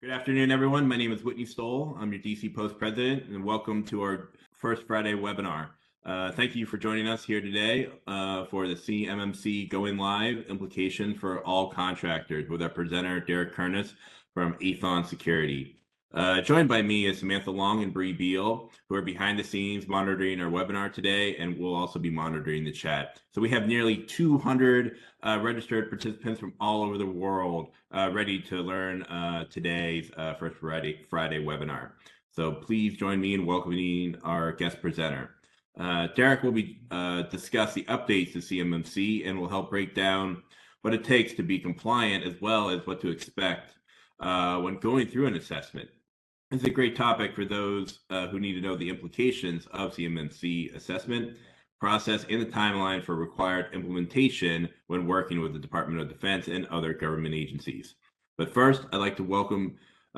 Good afternoon, everyone. My name is Whitney Stoll. I'm your DC Post President, and welcome to our first Friday webinar. Thank you for joining us here today for the CMMC Going Live Implications for All Contractors with our presenter, Derek Kernis from Athon Security. Joined by me is Samantha Long and Bree Beal, who are behind the scenes monitoring our webinar today, and we'll also be monitoring the chat. So we have nearly 200 registered participants from all over the world ready to learn today's first Friday webinar. So please join me in welcoming our guest presenter. Derek will be discuss the updates to CMMC and will help break down what it takes to be compliant, as well as what to expect when going through an assessment. It's a great topic for those who need to know the implications of CMMC assessment process and the timeline for required implementation when working with the Department of Defense and other government agencies. But first, I'd like to welcome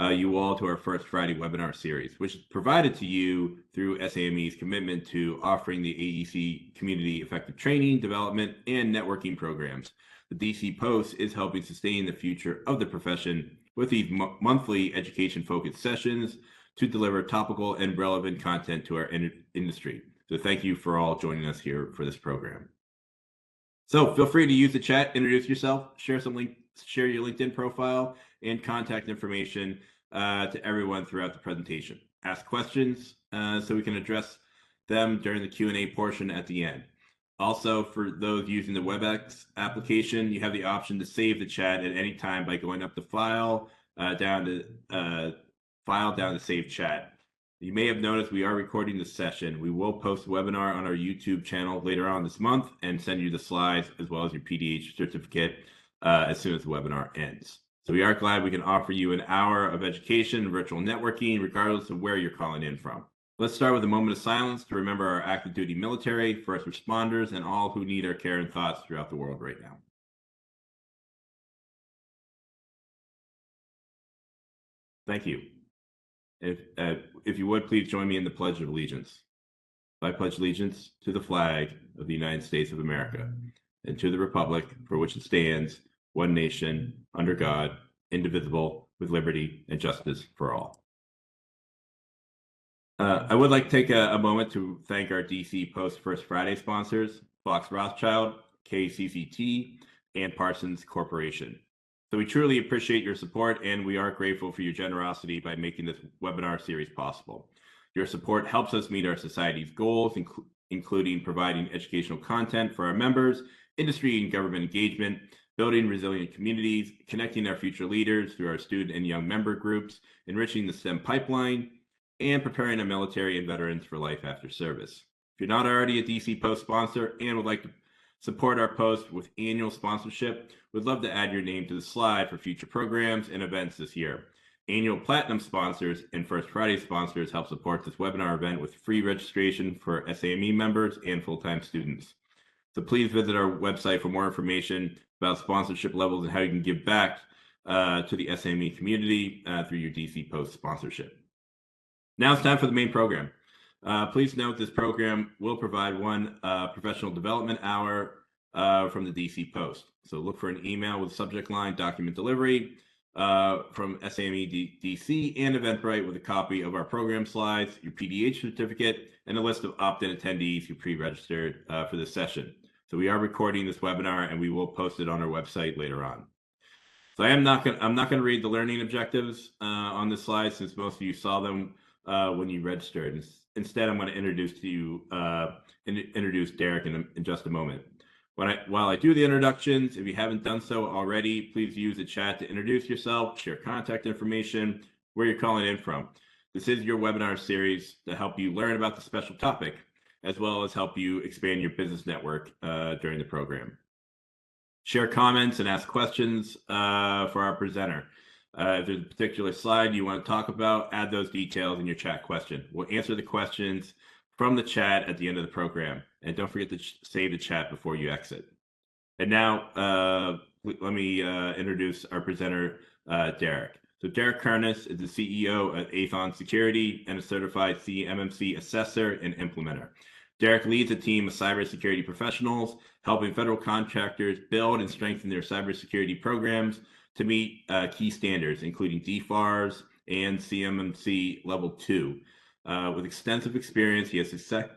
you all to our first Friday webinar series, which is provided to you through SAME's commitment to offering the AEC community effective training, development, and networking programs. The DC Post is helping sustain the future of the profession with these monthly education-focused sessions to deliver topical and relevant content to our industry. So thank you for all joining us here for this program. So feel free to use the chat, introduce yourself, share your LinkedIn profile and contact information to everyone throughout the presentation. Ask questions so we can address them during the Q&A portion at the end. Also, for those using the WebEx application, you have the option to save the chat at any time by going up the file down to save chat. You may have noticed we are recording this session. We will post the webinar on our YouTube channel later on this month and send you the slides as well as your PDH certificate as soon as the webinar ends. So we are glad we can offer you an hour of education, virtual networking, regardless of where you're calling in from. Let's start with a moment of silence to remember our active duty military, first responders, and all who need our care and thoughts throughout the world right now. Thank you. If you would, please join me in the Pledge of Allegiance. I pledge allegiance to the flag of the United States of America and to the republic for which it stands, one nation, under God, indivisible, with liberty and justice for all. I would like to take a moment to thank our DC Post First Friday sponsors, Fox Rothschild, KCCT, and Parsons Corporation. So we truly appreciate your support, and we are grateful for your generosity by making this webinar series possible. Your support helps us meet our society's goals, including providing educational content for our members, industry and government engagement, building resilient communities, connecting our future leaders through our student and young member groups, enriching the STEM pipeline, and preparing our military and veterans for life after service. If you're not already a DC Post sponsor and would like to support our post with annual sponsorship, we'd love to add your name to the slide for future programs and events this year. Annual Platinum sponsors and First Friday sponsors help support this webinar event with free registration for SAME members and full-time students. So please visit our website for more information about sponsorship levels and how you can give back to the SAME community through your DC Post sponsorship. Now it's time for the main program. Please note this program will provide one professional development hour from the DC Post. So look for an email with subject line document delivery from SAME DC and Eventbrite with a copy of our program slides, your PDH certificate, and a list of opt-in attendees who pre-registered for this session. So we are recording this webinar and we will post it on our website later on. So I'm not going to read the learning objectives on this slide since most of you saw them when you registered. Instead, I'm going to introduce Derek in just a moment. While I do the introductions, if you haven't done so already, please use the chat to introduce yourself, share contact information, where you're calling in from. This is your webinar series to help you learn about the special topic, as well as help you expand your business network during the program. Share comments and ask questions for our presenter. If there's a particular slide you want to talk about, add those details in your chat question. We'll answer the questions from the chat at the end of the program. And don't forget to save the chat before you exit. And now let me introduce our presenter, Derek. So Derek Kernis is the CEO at Athon Security and a certified CMMC assessor and implementer. Derek leads a team of cybersecurity professionals, helping federal contractors build and strengthen their cybersecurity programs to meet key standards, including DFARS and CMMC Level 2. With extensive experience, he has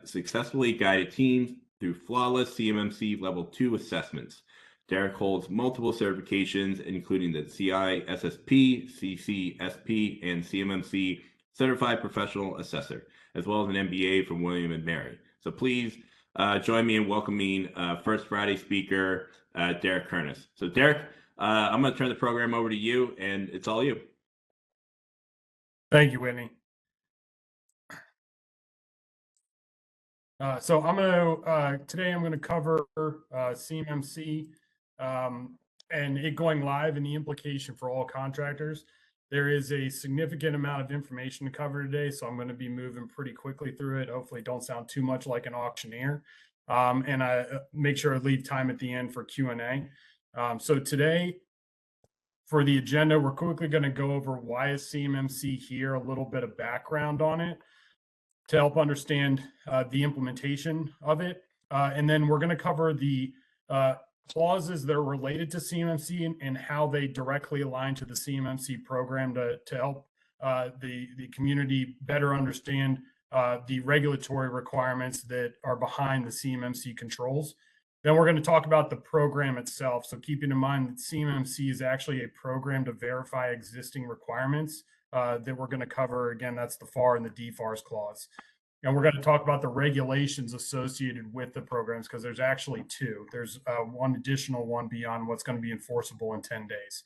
successfully guided teams through flawless CMMC Level 2 assessments. Derek holds multiple certifications, including the CISSP, CCSP, and CMMC Certified Professional Assessor, as well as an MBA from William & Mary. So please join me in welcoming First Friday speaker, Derek Kernis. So Derek, I'm going to turn the program over to you, and it's all you. Thank you, Whitney. So today I'm going to cover CMMC and it going live and the implication for all contractors. There is a significant amount of information to cover today, so I'm going to be moving pretty quickly through it. Hopefully don't sound too much like an auctioneer. And I make sure I leave time at the end for Q&A. So today, for the agenda, we're quickly going to go over why is CMMC here, a little bit of background on it to help understand the implementation of it. And then we're going to cover the clauses that are related to CMMC and how they directly align to the CMMC program to help the community better understand the regulatory requirements that are behind the CMMC controls. Then we're going to talk about the program itself. So keeping in mind that CMMC is actually a program to verify existing requirements that we're going to cover. Again, that's the FAR and the DFARS clause. And we're going to talk about the regulations associated with the programs because there's actually two. There's one additional one beyond what's going to be enforceable in 10 days.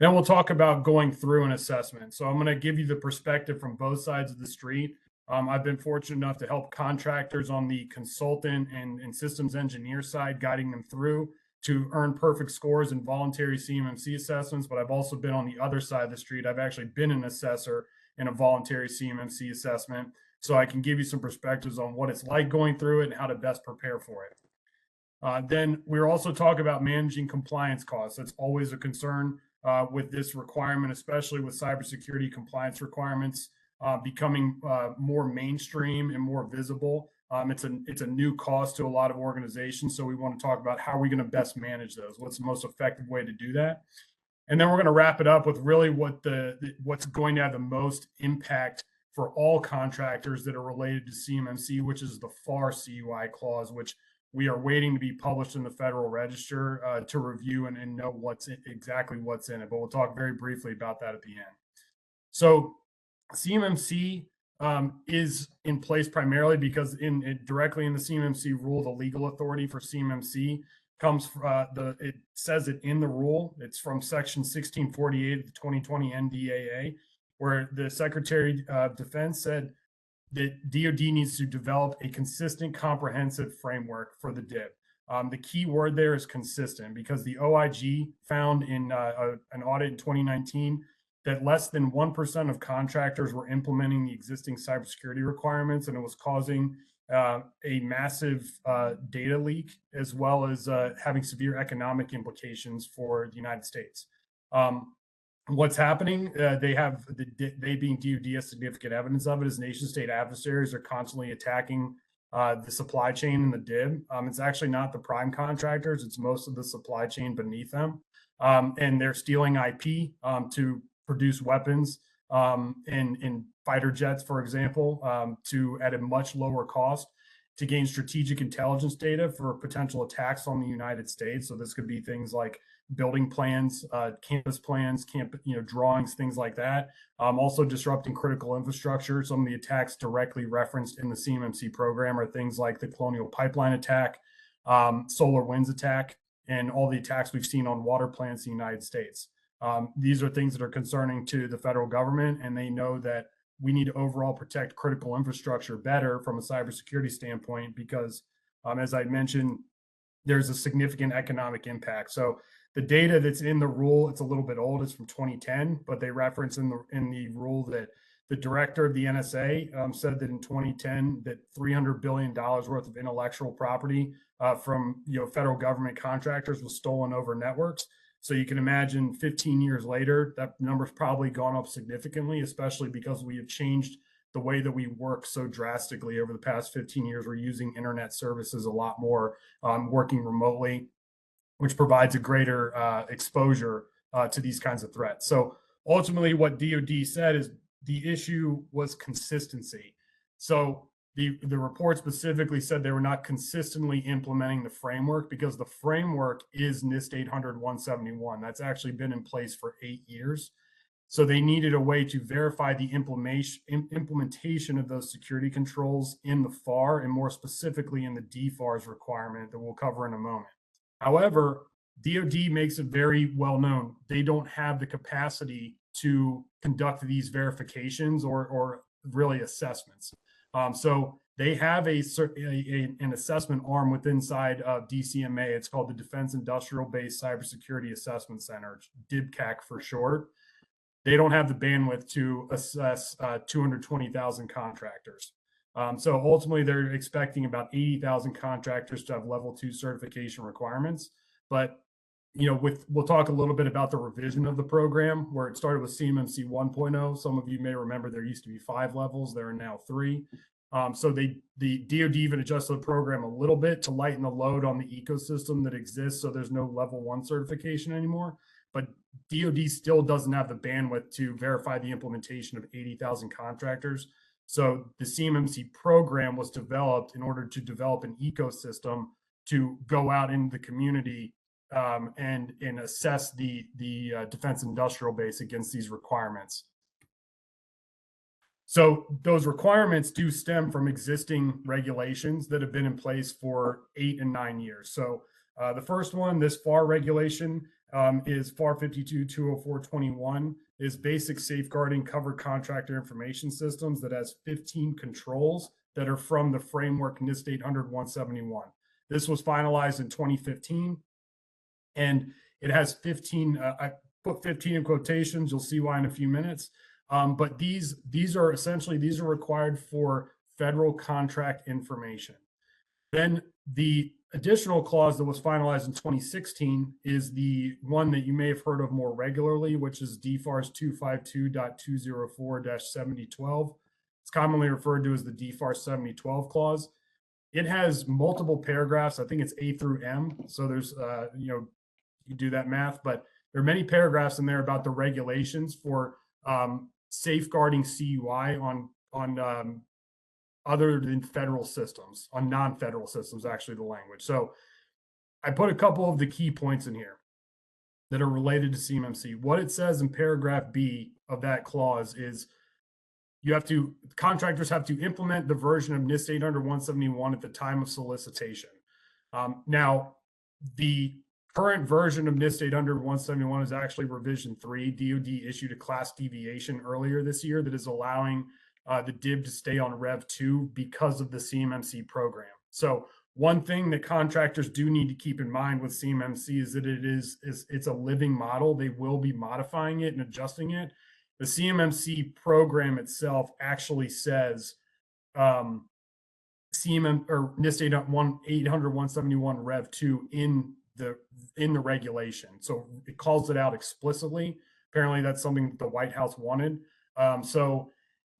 Then we'll talk about going through an assessment. So I'm going to give you the perspective from both sides of the street. I've been fortunate enough to help contractors on the consultant and systems engineer side, guiding them through to earn perfect scores in voluntary CMMC assessments. But I've also been on the other side of the street. I've actually been an assessor in a voluntary CMMC assessment. So I can give you some perspectives on what it's like going through it and how to best prepare for it. Then we're also talking about managing compliance costs. That's always a concern with this requirement, especially with cybersecurity compliance requirements becoming more mainstream and more visible. It's a new cost to a lot of organizations. So we want to talk about how are we going to best manage those? What's the most effective way to do that? And then we're going to wrap it up with really what's going to have the most impact for all contractors that are related to CMMC, which is the FAR CUI clause, which we are waiting to be published in the Federal Register to review and know exactly what's in it. But we'll talk very briefly about that at the end. So CMMC is in place primarily because directly in the CMMC rule, the legal authority for CMMC comes it says it in the rule. It's from section 1648 of the 2020 NDAA, where the Secretary of Defense said that DoD needs to develop a consistent, comprehensive framework for the DIB. The key word there is consistent because the OIG found in an audit in 2019 that less than 1% of contractors were implementing the existing cybersecurity requirements, and it was causing a massive data leak, as well as having severe economic implications for the United States. What's happening, they being DoD has significant evidence of it, as nation state adversaries are constantly attacking the supply chain and the DIB. It's actually not the prime contractors, it's most of the supply chain beneath them. And they're stealing IP to produce weapons and fighter jets, for example, at a much lower cost to gain strategic intelligence data for potential attacks on the United States. So this could be things like building plans, campus plans, drawings, things like that. Also disrupting critical infrastructure. Some of the attacks directly referenced in the CMMC program are things like the Colonial Pipeline attack, Solar Winds attack, and all the attacks we've seen on water plants in the United States. These are things that are concerning to the federal government, and they know that we need to overall protect critical infrastructure better from a cybersecurity standpoint because, as I mentioned, there's a significant economic impact. So the data that's in the rule, it's a little bit old, it's from 2010, but they reference in the rule that the director of the NSA said that in 2010 that $300 billion worth of intellectual property from federal government contractors was stolen over networks. So you can imagine 15 years later, that number's probably gone up significantly, especially because we have changed the way that we work so drastically over the past 15 years. We're using internet services a lot more, working remotely, which provides a greater exposure to these kinds of threats. So ultimately, what DoD said is the issue was consistency. So the report specifically said they were not consistently implementing the framework, because the framework is NIST 800-171. That's actually been in place for 8 years. So they needed a way to verify the implementation of those security controls in the FAR, and more specifically in the DFARS requirement that we'll cover in a moment. However, DoD makes it very well known they don't have the capacity to conduct these verifications or really assessments. So they have an assessment arm within inside of DCMA. It's called the Defense Industrial Base Cybersecurity Assessment Center, DIBCAC for short. They don't have the bandwidth to assess 220,000 contractors. So ultimately, they're expecting about 80,000 contractors to have level 2 certification requirements. But we'll talk a little bit about the revision of the program, where it started with CMMC 1.0. Some of you may remember there used to be 5 levels. There are now 3. So the DoD even adjusted the program a little bit to lighten the load on the ecosystem that exists. So there's no level 1 certification anymore. But DoD still doesn't have the bandwidth to verify the implementation of 80,000 contractors. So the CMMC program was developed in order to develop an ecosystem to go out in the community and assess the defense industrial base against these requirements. So those requirements do stem from existing regulations that have been in place for 8 and 9 years. So the first one, this FAR regulation, is FAR 52-204-21, is basic safeguarding covered contractor information systems, that has 15 controls that are from the framework NIST 800-171. This was finalized in 2015, and it has 15. I put 15 in quotations. You'll see why in a few minutes. But these are required for federal contract information. Then the additional clause that was finalized in 2016 is the one that you may have heard of more regularly, which is DFARS 252.204-7012. It's commonly referred to as the DFARS 7012 clause. It has multiple paragraphs. I think it's A through M. So there's, you do that math, but there are many paragraphs in there about the regulations for safeguarding CUI on other than federal systems, on non-federal systems, actually the language. So I put a couple of the key points in here that are related to CMMC. What it says in paragraph B of that clause is contractors have to implement the version of NIST 800-171 at the time of solicitation. Now, the current version of NIST 800-171 is actually revision 3. DoD issued a class deviation earlier this year that is allowing the DIB to stay on Rev 2 because of the CMMC program. So one thing that contractors do need to keep in mind with CMMC is that it's a living model. They will be modifying it and adjusting it. The CMMC program itself actually says NIST 800-171 Rev 2 in the regulation. So it calls it out explicitly. Apparently that's something the White House wanted. So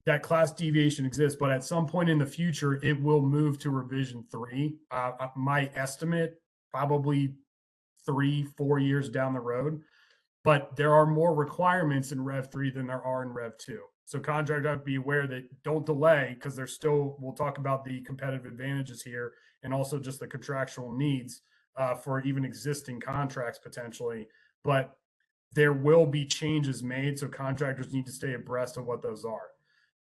that class deviation exists, but at some point in the future, it will move to revision 3. My estimate, probably 3-4 years down the road. But there are more requirements in Rev 3 than there are in Rev 2. So contractors have to be aware that don't delay, because we'll talk about the competitive advantages here, and also just the contractual needs for even existing contracts potentially. But there will be changes made, so contractors need to stay abreast of what those are.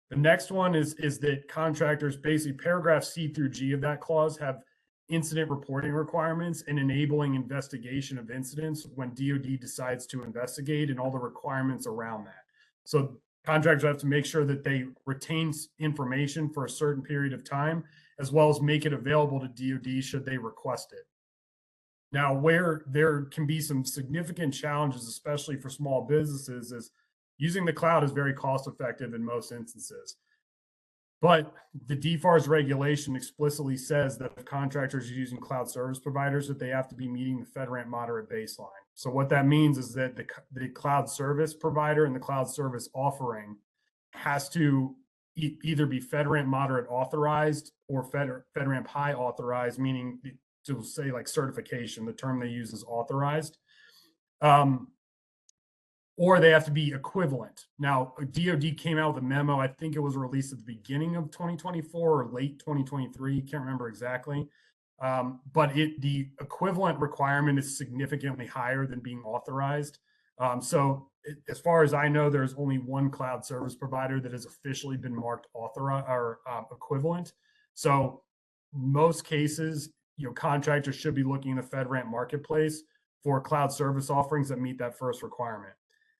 The next one is that contractors, basically paragraph C through G of that clause, have incident reporting requirements and enabling investigation of incidents when DoD decides to investigate, and all the requirements around that. So contractors have to make sure that they retain information for a certain period of time, as well as make it available to DoD should they request it. Now, where there can be some significant challenges, especially for small businesses, is using the cloud is very cost effective in most instances. But the DFARS regulation explicitly says that if contractors are using cloud service providers, that they have to be meeting the FedRAMP moderate baseline. So what that means is that the cloud service provider and the cloud service offering has to either be FedRAMP moderate authorized or FedRAMP high authorized, meaning to say like certification. The term they use is authorized. Or they have to be equivalent. Now, DoD came out with a memo. I think it was released at the beginning of 2024 or late 2023. Can't remember exactly. But the equivalent requirement is significantly higher than being authorized. As far as I know, there's only one cloud service provider that has officially been marked authorized or equivalent. So most cases, contractors should be looking in the FedRAMP marketplace for cloud service offerings that meet that first requirement.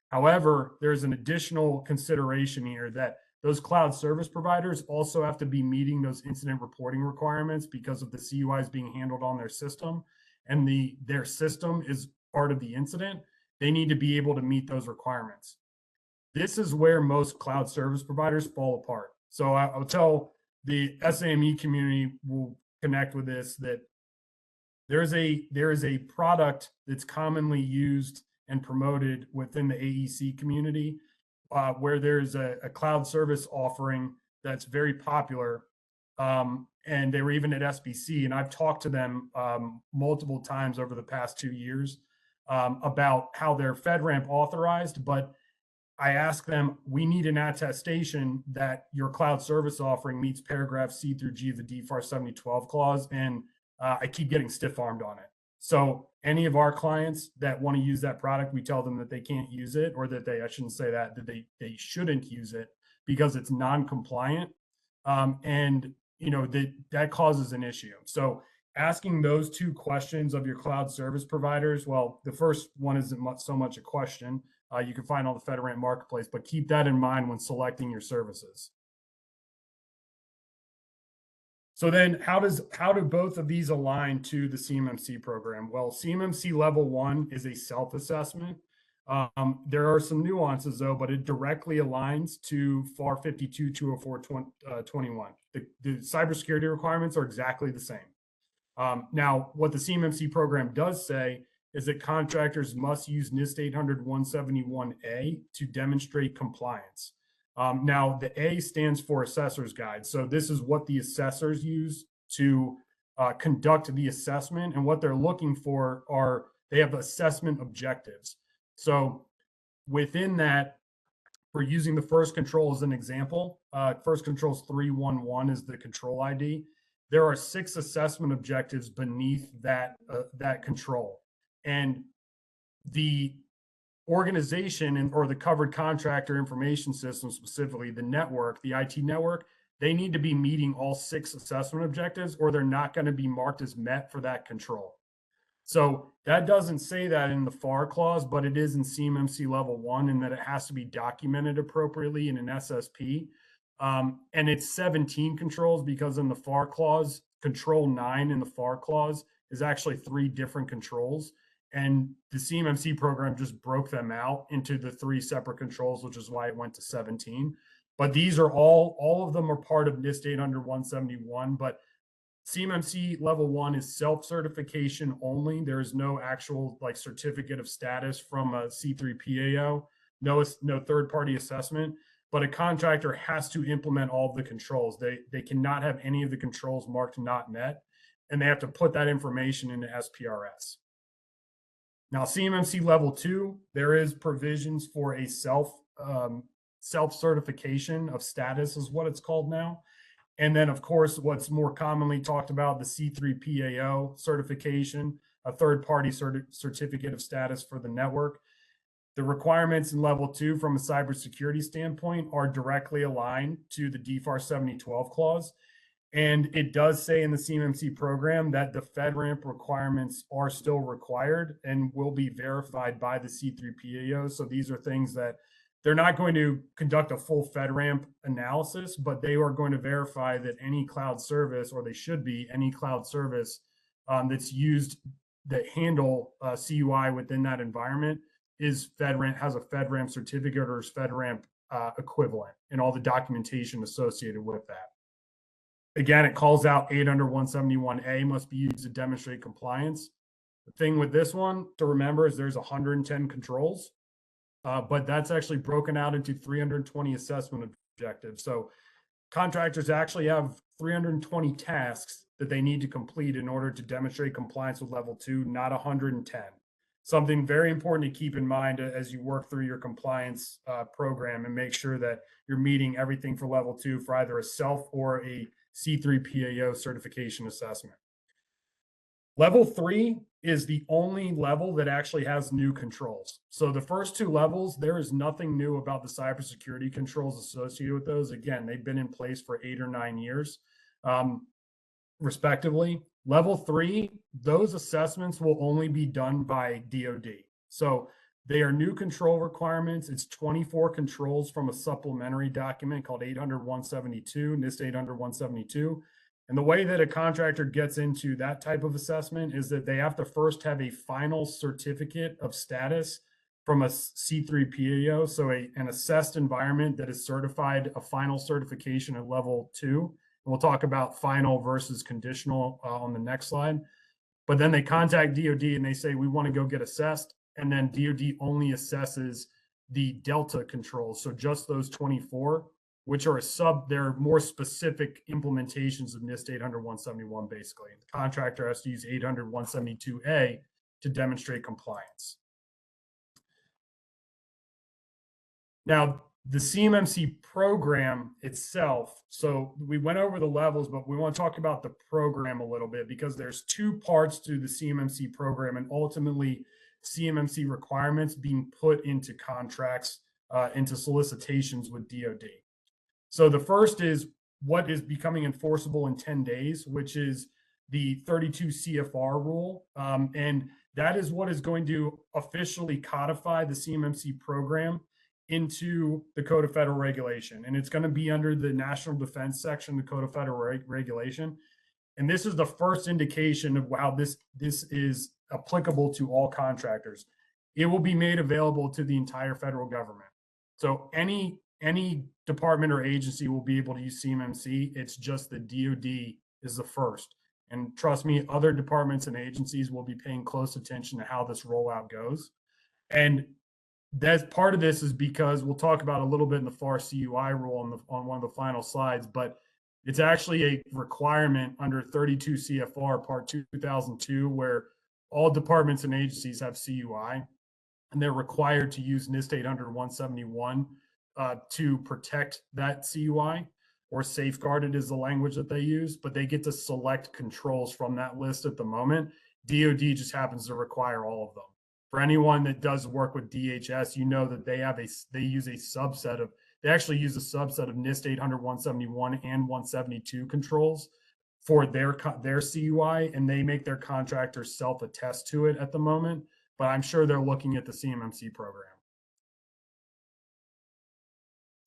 However, there's an additional consideration here that those cloud service providers also have to be meeting those incident reporting requirements because of the CUIs being handled on their system, and their system is part of the incident. They need to be able to meet those requirements. This is where most cloud service providers fall apart. So I'll tell the SAME community will connect with this, that there is a product that's commonly used and promoted within the AEC community, where there's a cloud service offering that's very popular. And they were even at SBC, and I've talked to them multiple times over the past 2 years about how they're FedRAMP authorized, but I ask them, we need an attestation that your cloud service offering meets paragraph C through G of the DFAR 7012 clause, and I keep getting stiff-armed on it. So any of our clients that want to use that product, we tell them that they can't use it, or that I shouldn't say that they shouldn't use it because it's non-compliant. And that causes an issue. So asking those two questions of your cloud service providers, well, the first one isn't so much a question. You can find on the FedRAMP marketplace, but keep that in mind when selecting your services. So then how do both of these align to the CMMC program? Well, CMMC level 1 is a self-assessment. There are some nuances though, but it directly aligns to FAR 52-204-21. The cybersecurity requirements are exactly the same. Now, what the CMMC program does say is that contractors must use NIST 800-171A to demonstrate compliance. Now, the A stands for Assessor's Guide. So this is what the assessors use to conduct the assessment. And what they're looking for they have assessment objectives. So within that, we're using the first control as an example. First control is 311 is the control ID. There are 6 assessment objectives beneath that control. And the organization or the covered contractor information system, specifically the network, the IT network, they need to be meeting all 6 assessment objectives, or they're not going to be marked as met for that control. So that doesn't say that in the FAR clause, but it is in CMMC level 1, in that it has to be documented appropriately in an SSP. And it's 17 controls, because in the FAR clause, control 9 in the FAR clause is actually 3 different controls. And the CMMC program just broke them out into the 3 separate controls, which is why it went to 17. But these are all of them are part of NIST 800-171. But CMMC level 1 is self-certification only. There is no actual certificate of status from a C3PAO, no third-party assessment. But a contractor has to implement all of the controls. They cannot have any of the controls marked not met, and they have to put that information into SPRS. Now, CMMC level 2, there is provisions for a self-certification of status is what it's called now. And then, of course, what's more commonly talked about, the C3PAO certification, a third-party certificate of status for the network. The requirements in level 2 from a cybersecurity standpoint are directly aligned to the DFAR 7012 clause. And it does say in the CMMC program that the FedRAMP requirements are still required and will be verified by the C3PAO. So these are things that they're not going to conduct a full FedRAMP analysis, but they are going to verify that any cloud service, or they should be, any cloud service that's used that handle CUI within that environment is FedRAMP, has a FedRAMP certificate or is FedRAMP equivalent, and all the documentation associated with that. Again, it calls out 800-171A must be used to demonstrate compliance. The thing with this one to remember is there's 110 controls, but that's actually broken out into 320 assessment objectives. So contractors actually have 320 tasks that they need to complete in order to demonstrate compliance with level 2, not 110. Something very important to keep in mind as you work through your compliance program and make sure that you're meeting everything for level 2 for either a self or a C3PAO certification assessment. Level 3 is the only level that actually has new controls. So the first 2 levels, there is nothing new about the cybersecurity controls associated with those. Again, they've been in place for 8 or 9 years, respectively. Level 3, those assessments will only be done by DoD. So they are new control requirements. It's 24 controls from a supplementary document called 800-172, NIST 800-172. And the way that a contractor gets into that type of assessment is that they have to first have a final certificate of status from a C3PAO, so an assessed environment that is certified, a final certification at level 2. And we'll talk about final versus conditional on the next slide. But then they contact DoD and they say, we want to go get assessed. And then DoD only assesses the Delta controls. So just those 24, which are they're more specific implementations of NIST 800-171, basically. The contractor has to use 800-172A to demonstrate compliance. Now, the CMMC program itself, so we went over the levels, but we want to talk about the program a little bit because there's 2 parts to the CMMC program and ultimately CMMC requirements being put into contracts, into solicitations with DoD. So the first is what is becoming enforceable in 10 days, which is the 32 CFR rule. And that is what is going to officially codify the CMMC program into the Code of Federal Regulation. And it's going to be under the National Defense section, the Code of Federal Regulation. And this is the first indication of how this is applicable to all contractors. It will be made available to the entire federal government. So any department or agency will be able to use CMMC. It's just the DoD is the first. And trust me, other departments and agencies will be paying close attention to how this rollout goes. And that's part of this is because we'll talk about a little bit in the FAR CUI rule on one of the final slides, but it's actually a requirement under 32 CFR Part 2002, where all departments and agencies have CUI, and they're required to use NIST 800-171 to protect that CUI, or safeguard it is the language that they use, but they get to select controls from that list at the moment. DoD just happens to require all of them. For anyone that does work with DHS, you know that they use a subset of, they actually use a subset of NIST 800-171 and 172 controls for their CUI, and they make their contractors self-attest to it at the moment, but I'm sure they're looking at the CMMC program.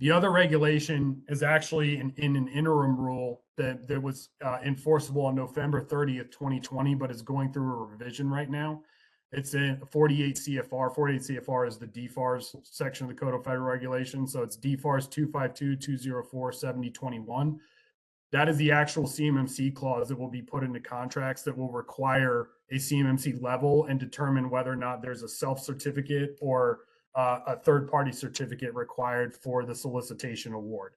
The other regulation is actually in an interim rule that was enforceable on November 30th, 2020, but is going through a revision right now. It's in 48 CFR. 48 CFR is the DFARS section of the Code of Federal Regulations. So it's DFARS 252-204-7021. That is the actual CMMC clause that will be put into contracts that will require a CMMC level and determine whether or not there's a self-certificate or a third-party certificate required for the solicitation award.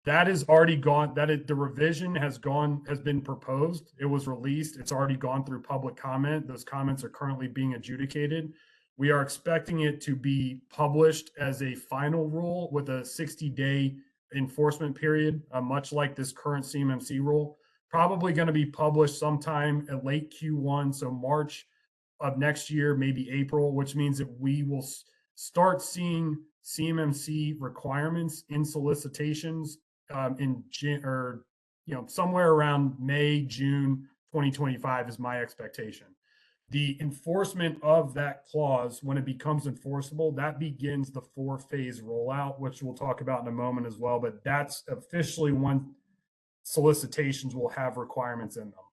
That is already gone. The revision has been proposed. It was released. It's already gone through public comment. Those comments are currently being adjudicated. We are expecting it to be published as a final rule with a 60-day enforcement period, much like this current CMMC rule. Probably going to be published sometime at late Q1, so March of next year, maybe April, which means that we will start seeing CMMC requirements in solicitations somewhere around May, June 2025 is my expectation. The enforcement of that clause, when it becomes enforceable, that begins the 4-phase rollout, which we'll talk about in a moment as well. But that's officially when solicitations will have requirements in them.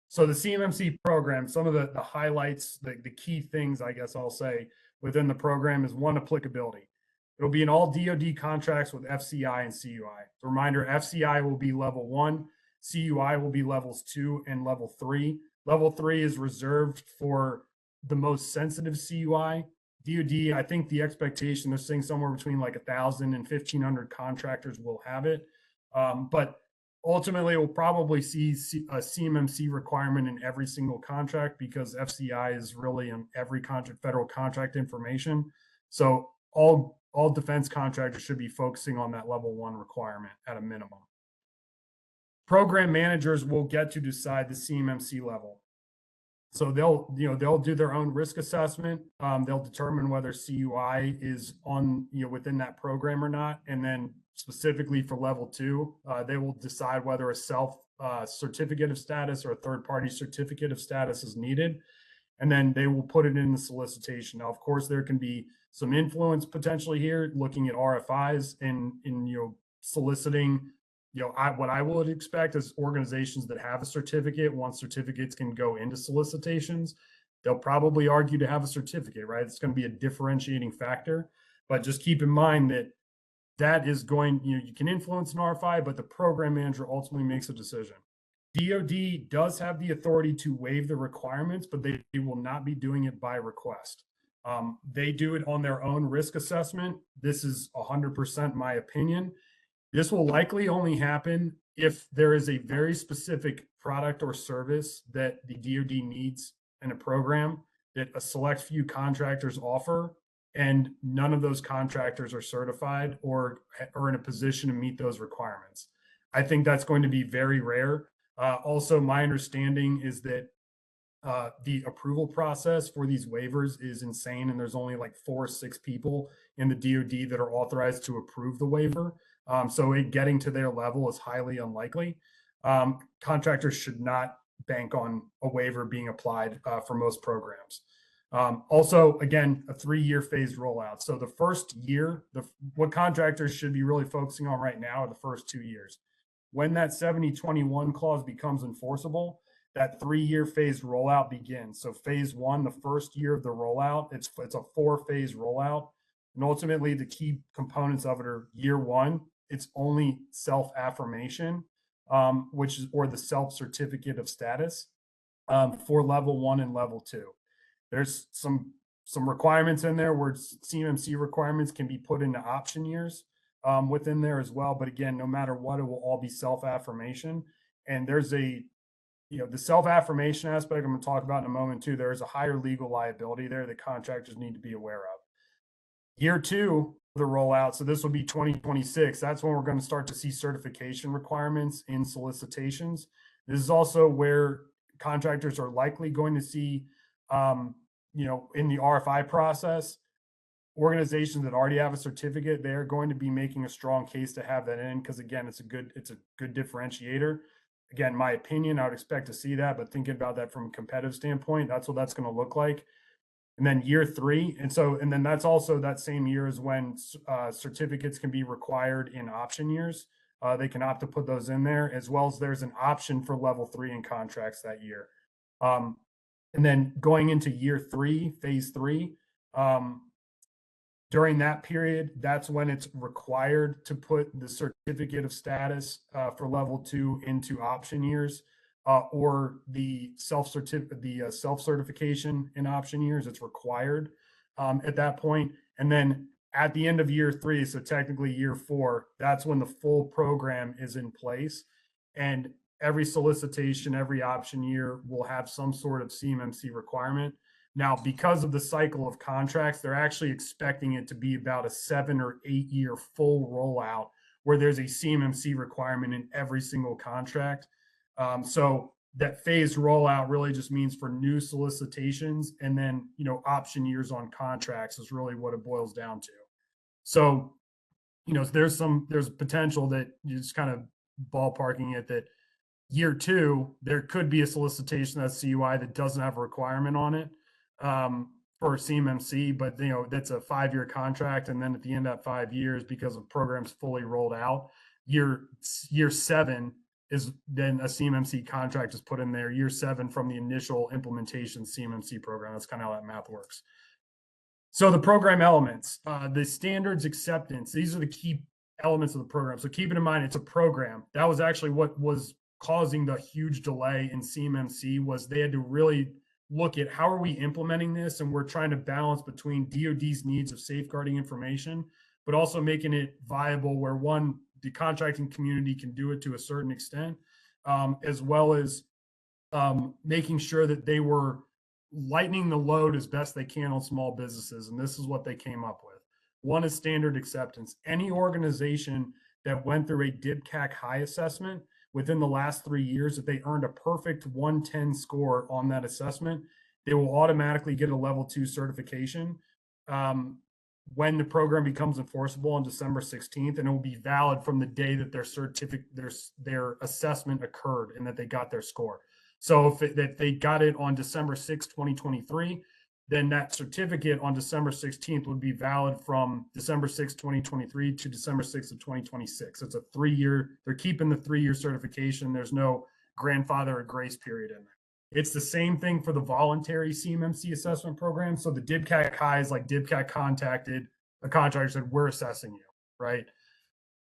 So the CMMC program, some of the highlights, the key things, I guess I'll say, within the program is 1, applicability. It'll be in all DoD contracts with FCI and CUI. As a reminder, FCI will be level 1, CUI will be levels 2 and level 3. Level 3 is reserved for the most sensitive CUI, DoD, I think the expectation, they're saying somewhere between like 1,000 and 1,500 contractors will have it. But ultimately, we'll probably see a CMMC requirement in every single contract because FCI is really in every federal contract information. So all defense contractors should be focusing on that level 1 requirement at a minimum. Program managers will get to decide the CMMC level. So they'll do their own risk assessment. They'll determine whether CUI is on, within that program or not. And then specifically for level 2, they will decide whether a self certificate of status or a third party certificate of status is needed. And then they will put it in the solicitation. Now, of course, there can be some influence potentially here, looking at RFIs and soliciting. What I would expect is organizations that have a certificate, once certificates can go into solicitations, they'll probably argue to have a certificate, right? It's going to be a differentiating factor. But just keep in mind that is going, you can influence an RFI, but the program manager ultimately makes a decision. DoD does have the authority to waive the requirements, but they will not be doing it by request. They do it on their own risk assessment. This is 100% my opinion. This will likely only happen if there is a very specific product or service that the DoD needs in a program that a select few contractors offer, and none of those contractors are certified or are in a position to meet those requirements. I think that's going to be very rare. Also, my understanding is that the approval process for these waivers is insane, and there's only like 4 or 6 people in the DoD that are authorized to approve the waiver. So it getting to their level is highly unlikely. Contractors should not bank on a waiver being applied for most programs. Also, again, a 3-year phased rollout. So the first year, what contractors should be really focusing on right now are the first 2 years. When that 7021 clause becomes enforceable, that 3-year phased rollout begins. So phase 1, the first year of the rollout, it's a 4-phase rollout. And ultimately, the key components of it are year 1, it's only self-affirmation, or the self-certificate of status for level 1 and level 2. There's some requirements in there where CMMC requirements can be put into option years within there as well. But again, no matter what, it will all be self-affirmation. And there's the self-affirmation aspect I'm going to talk about in a moment too. There is a higher legal liability there that contractors need to be aware of. Year 2, the rollout, so this will be 2026. That's when we're going to start to see certification requirements in solicitations. This is also where contractors are likely going to see, in the RFI process, organizations that already have a certificate, they're going to be making a strong case to have that in, because again, it's a good differentiator. Again, my opinion, I would expect to see that, but thinking about that from a competitive standpoint, that's what that's going to look like. And then year 3, and then that's also that same year is when certificates can be required in option years. They can opt to put those in there, as well as there's an option for level 3 in contracts that year. And then going into year 3, phase 3, during that period, that's when it's required to put the certificate of status for level 2 into option years. Or the self-certification in option years, it's required at that point. And then at the end of year 3, so technically year 4, that's when the full program is in place. And every solicitation, every option year will have some sort of CMMC requirement. Now, because of the cycle of contracts, they're actually expecting it to be about a 7 or 8 year full rollout where there's a CMMC requirement in every single contract. So that phased rollout really just means for new solicitations, and then, option years on contracts is really what it boils down to. So, there's potential that you're just kind of ballparking it that year 2, there could be a solicitation that's CUI that doesn't have a requirement on it for CMMC, but that's a 5-year contract. And then at the end of that 5 years, because the program's fully rolled out, year 7 is then a CMMC contract is put in there, year 7 from the initial implementation CMMC program. That's kind of how that math works. So the program elements, the standards acceptance, these are the key elements of the program. So keeping in mind, it's a program. That was actually what was causing the huge delay in CMMC, was they had to really look at how are we implementing this, and we're trying to balance between DoD's needs of safeguarding information, but also making it viable where one, the contracting community can do it to a certain extent, as well as making sure that they were lightening the load as best they can on small businesses. And this is what they came up with. One is standard acceptance. Any organization that went through a DIBCAC high assessment within the last 3 years, if they earned a perfect 110 score on that assessment, they will automatically get a level 2 certification when the program becomes enforceable on December 16th, and it will be valid from the day that their assessment occurred and that they got their score. So if they got it on December 6, 2023, then that certificate on December 16th would be valid from December 6, 2023 to December 6th of 2026. It's a 3-year, they're keeping the 3-year certification. There's no grandfather or grace period in there. It's the same thing for the voluntary CMMC assessment program. So the DIBCAC high is like DIBCAC contacted a contractor, said, we're assessing you, right?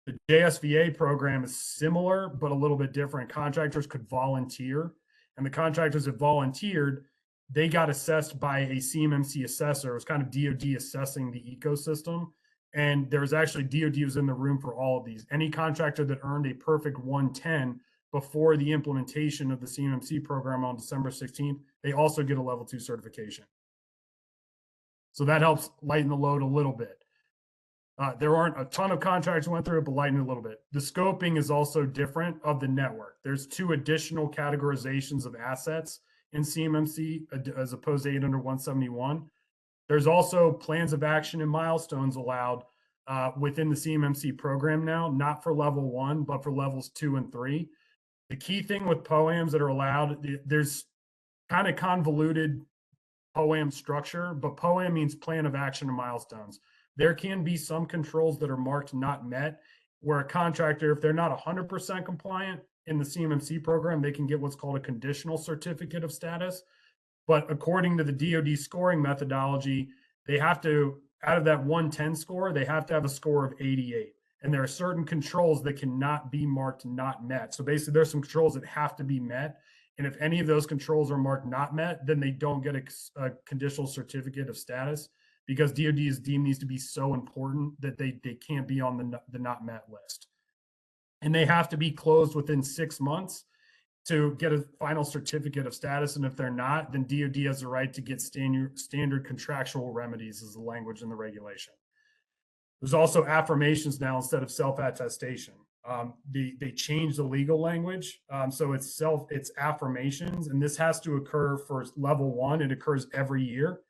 The JSVA program is similar, but a little bit different. Contractors could volunteer, and the contractors that volunteered, they got assessed by a CMMC assessor. It was kind of DoD assessing the ecosystem. And there was actually, DoD was in the room for all of these. Any contractor that earned a perfect 110 before the implementation of the CMMC program on December 16th, they also get a level 2 certification. So that helps lighten the load a little bit. There aren't a ton of contracts went through it, but lighten it a little bit. The scoping is also different of the network. There's 2 additional categorizations of assets in CMMC as opposed to 800-171. There's also plans of action and milestones allowed within the CMMC program now, not for level 1, but for levels 2 and 3. The key thing with POAMs that are allowed, there's kind of convoluted POAM structure, but POAM means plan of action and milestones. There can be some controls that are marked not met, where a contractor, if they're not 100% compliant in the CMMC program, they can get what's called a conditional certificate of status. But according to the DoD scoring methodology, they have to, out of that 110 score, they have to have a score of 88. And there are certain controls that cannot be marked not met. So basically, there's some controls that have to be met. And if any of those controls are marked not met, then they don't get a conditional certificate of status, because DoD has deemed these to be so important that they can't be on the not met list. And they have to be closed within 6 months to get a final certificate of status. And if they're not, then DoD has the right to get standard contractual remedies, is the language in the regulation. There's also affirmations now instead of self-attestation. They changed the legal language. So it's affirmations, and this has to occur for level 1. It occurs every year.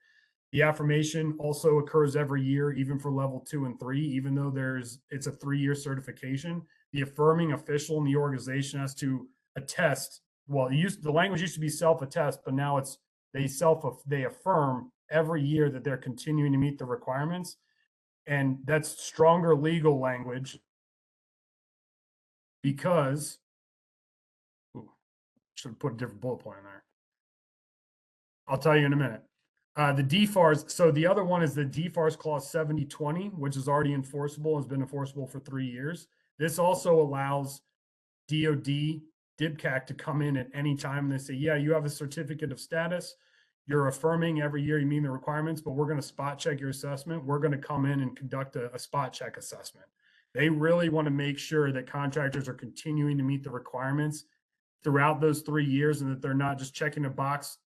The affirmation also occurs every year, even for level 2 and 3, even though it's a 3-year certification. The affirming official in the organization has to attest. Well, the language used to be self-attest, but now they affirm every year that they're continuing to meet the requirements. And that's stronger legal language because, should put a different bullet point in there. I'll tell you in a minute. The DFARS, so the other one is the DFARS clause 7020, which is already enforceable, has been enforceable for 3 years. This also allows DoD, DIBCAC to come in at any time and they say, yeah, you have a certificate of status. You're affirming every year you meet the requirements, but we're going to spot check your assessment. We're going to come in and conduct a spot check assessment. They really want to make sure that contractors are continuing to meet the requirements throughout those 3 years, and that they're not just checking a box,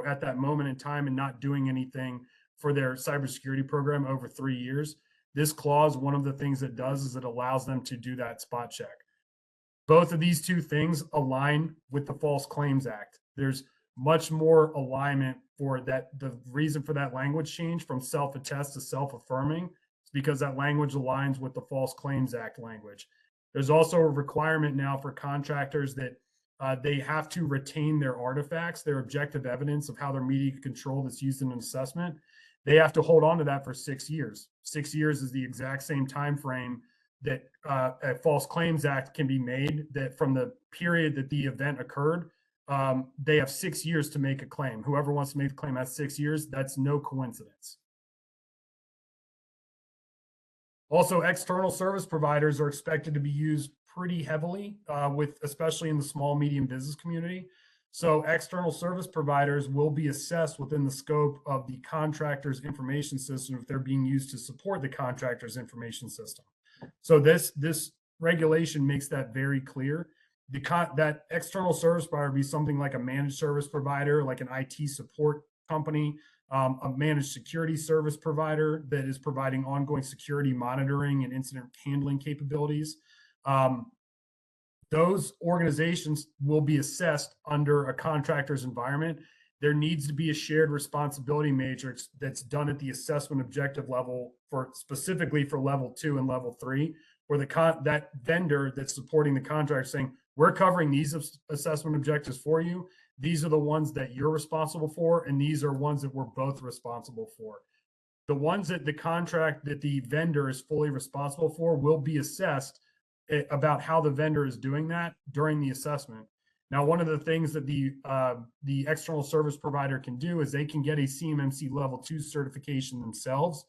at that moment in time and not doing anything for their cybersecurity program over 3 years. This clause, one of the things it does is it allows them to do that spot check. Both of these 2 things align with the False Claims Act. There's much more alignment for that. The reason for that language change from self-attest to self-affirming is because that language aligns with the False Claims Act language. There's also a requirement now for contractors that they have to retain their artifacts, their objective evidence of how they're media control that's used in an assessment. They have to hold on to that for 6 years. 6 years is the exact same time frame that a False Claims Act can be made, that from the period that the event occurred, they have 6 years to make a claim. Whoever wants to make the claim has 6 years. That's no coincidence. Also, external service providers are expected to be used pretty heavily, especially in the small, medium business community. So external service providers will be assessed within the scope of the contractor's information system if they're being used to support the contractor's information system. So this regulation makes that very clear. That external service provider would be something like a managed service provider, like an IT support company, a managed security service provider that is providing ongoing security monitoring and incident handling capabilities. Those organizations will be assessed under a contractor's environment. There needs to be a shared responsibility matrix that's done at the assessment objective level for specifically for level 2 and level 3, where that vendor that's supporting the contract saying, we're covering these assessment objectives for you. These are the ones that you're responsible for, and these are ones that we're both responsible for. The ones that the vendor is fully responsible for will be assessed about how the vendor is doing that during the assessment. Now, one of the things that the external service provider can do is they can get a CMMC level 2 certification themselves.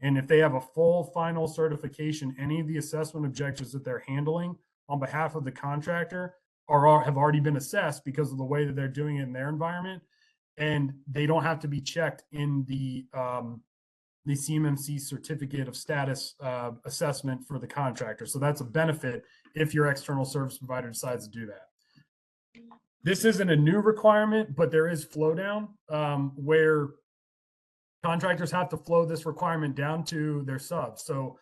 And if they have a full final certification, any of the assessment objectives that they're handling on behalf of the contractor have already been assessed because of the way that they're doing it in their environment. And they don't have to be checked in the CMMC certificate of status assessment for the contractor. So that's a benefit if your external service provider decides to do that. This isn't a new requirement, but there is flow down where contractors have to flow this requirement down to their subs. So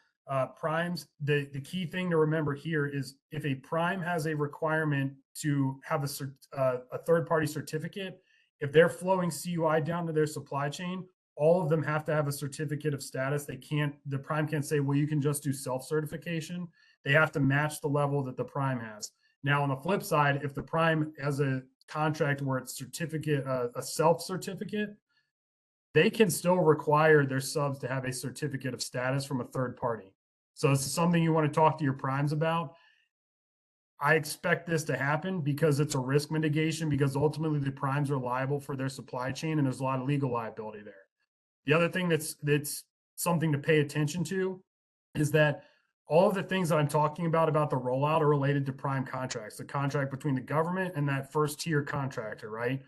primes, the key thing to remember here is if a prime has a requirement to have a third-party certificate, if they're flowing CUI down to their supply chain, all of them have to have a certificate of status. The prime can't say, well, you can just do self-certification. They have to match the level that the prime has. Now, on the flip side, if the prime has a contract where it's a self-certificate, they can still require their subs to have a certificate of status from a third party. So this is something you want to talk to your primes about. I expect this to happen because it's a risk mitigation, because ultimately the primes are liable for their supply chain and there's a lot of legal liability there. The other thing that's something to pay attention to is that all of the things that I'm talking about the rollout are related to prime contracts, the contract between the government and that first tier contractor, right?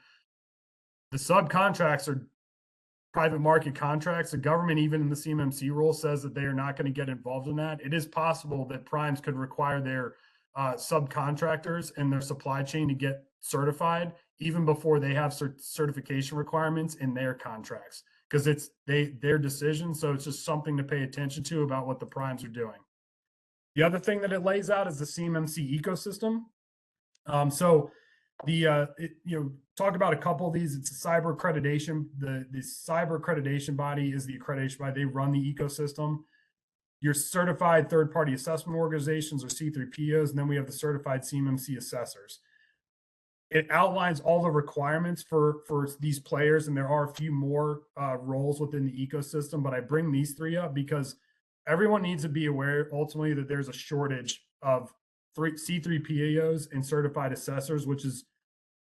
The subcontracts are private market contracts. The government, even in the CMMC rule, says that they are not going to get involved in that. It is possible that primes could require their subcontractors and their supply chain to get certified even before they have certification requirements in their contracts, because it's their decision. So it's just something to pay attention to about what the primes are doing. The other thing that it lays out is the CMMC ecosystem. Talk about a couple of these. It's a cyber accreditation. The cyber accreditation body is the accreditation body. They run the ecosystem. Your certified third-party assessment organizations or C3POs, and then we have the certified CMMC assessors. It outlines all the requirements for these players, and there are a few more roles within the ecosystem, but I bring these three up because everyone needs to be aware ultimately that there's a shortage of C3PAOs and certified assessors, which is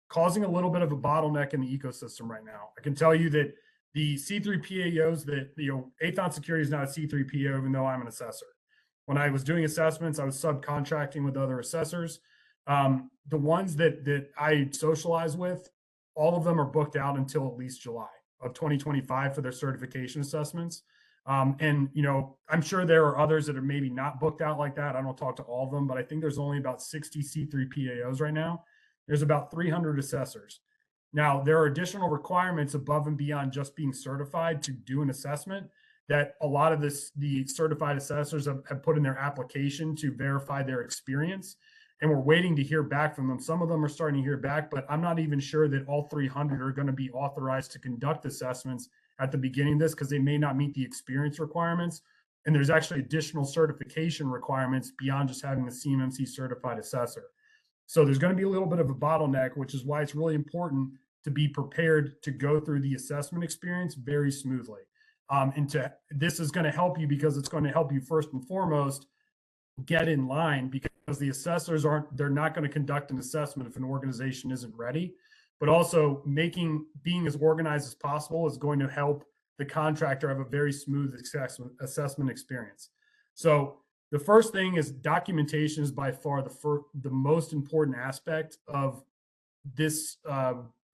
causing a little bit of a bottleneck in the ecosystem right now. I can tell you that the C3PAOs Aethon Security is not a C3PAO, even though I'm an assessor. When I was doing assessments, I was subcontracting with other assessors. The ones that I socialize with, all of them are booked out until at least July of 2025 for their certification assessments. I'm sure there are others that are maybe not booked out like that. I don't talk to all of them, but I think there's only about 60 C3PAOs right now. There's about 300 assessors. Now, there are additional requirements above and beyond just being certified to do an assessment that a lot of the certified assessors have put in their application to verify their experience. And we're waiting to hear back from them. Some of them are starting to hear back, but I'm not even sure that all 300 are going to be authorized to conduct assessments at the beginning of this, because they may not meet the experience requirements. And there's actually additional certification requirements beyond just having the CMMC certified assessor. So there's going to be a little bit of a bottleneck, which is why it's really important to be prepared to go through the assessment experience very smoothly. This is going to help you because it's going to help you first and foremost get in line, because the assessors they're not going to conduct an assessment if an organization isn't ready. But also being as organized as possible is going to help the contractor have a very smooth assessment experience. So the first thing is documentation is by far the most important aspect of this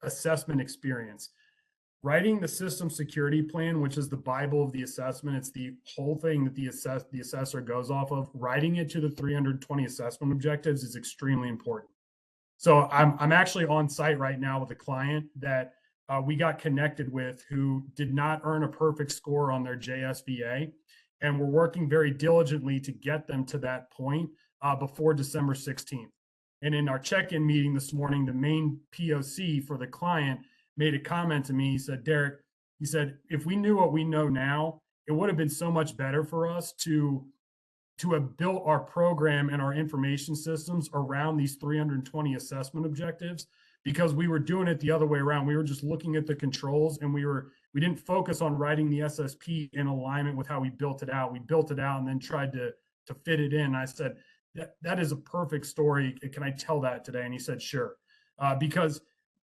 assessment experience. Writing the system security plan, which is the Bible of the assessment, it's the whole thing that the assessor goes off of. Writing it to the 320 assessment objectives is extremely important. So I'm actually on site right now with a client that we got connected with who did not earn a perfect score on their JSVA, and we're working very diligently to get them to that point before December 16th. And in our check-in meeting this morning, the main POC for the client made a comment to me. He said, Derek, he said, if we knew what we know now, it would have been so much better for us to have built our program and our information systems around these 320 assessment objectives, because we were doing it the other way around. We were just looking at the controls, and we didn't focus on writing the SSP in alignment with how we built it out. We built it out and then tried to fit it in. I said, that is a perfect story. Can I tell that today? And he said, sure. Because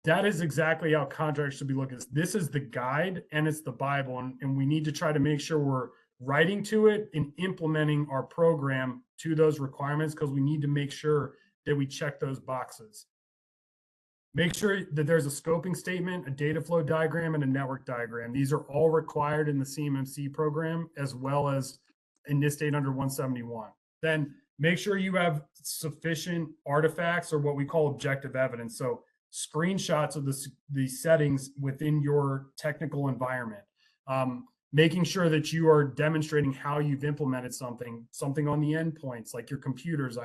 that is exactly how contracts should be looking at this. This is the guide and it's the Bible. And we need to try to make sure we're writing to it and implementing our program to those requirements, because we need to make sure that we check those boxes. Make sure that there's a scoping statement, a data flow diagram, and a network diagram. These are all required in the CMMC program, as well as in NIST 800 171. Then make sure you have sufficient artifacts, or what we call objective evidence. So screenshots of the settings within your technical environment. Making sure that you are demonstrating how you've implemented something on the endpoints, like your computers,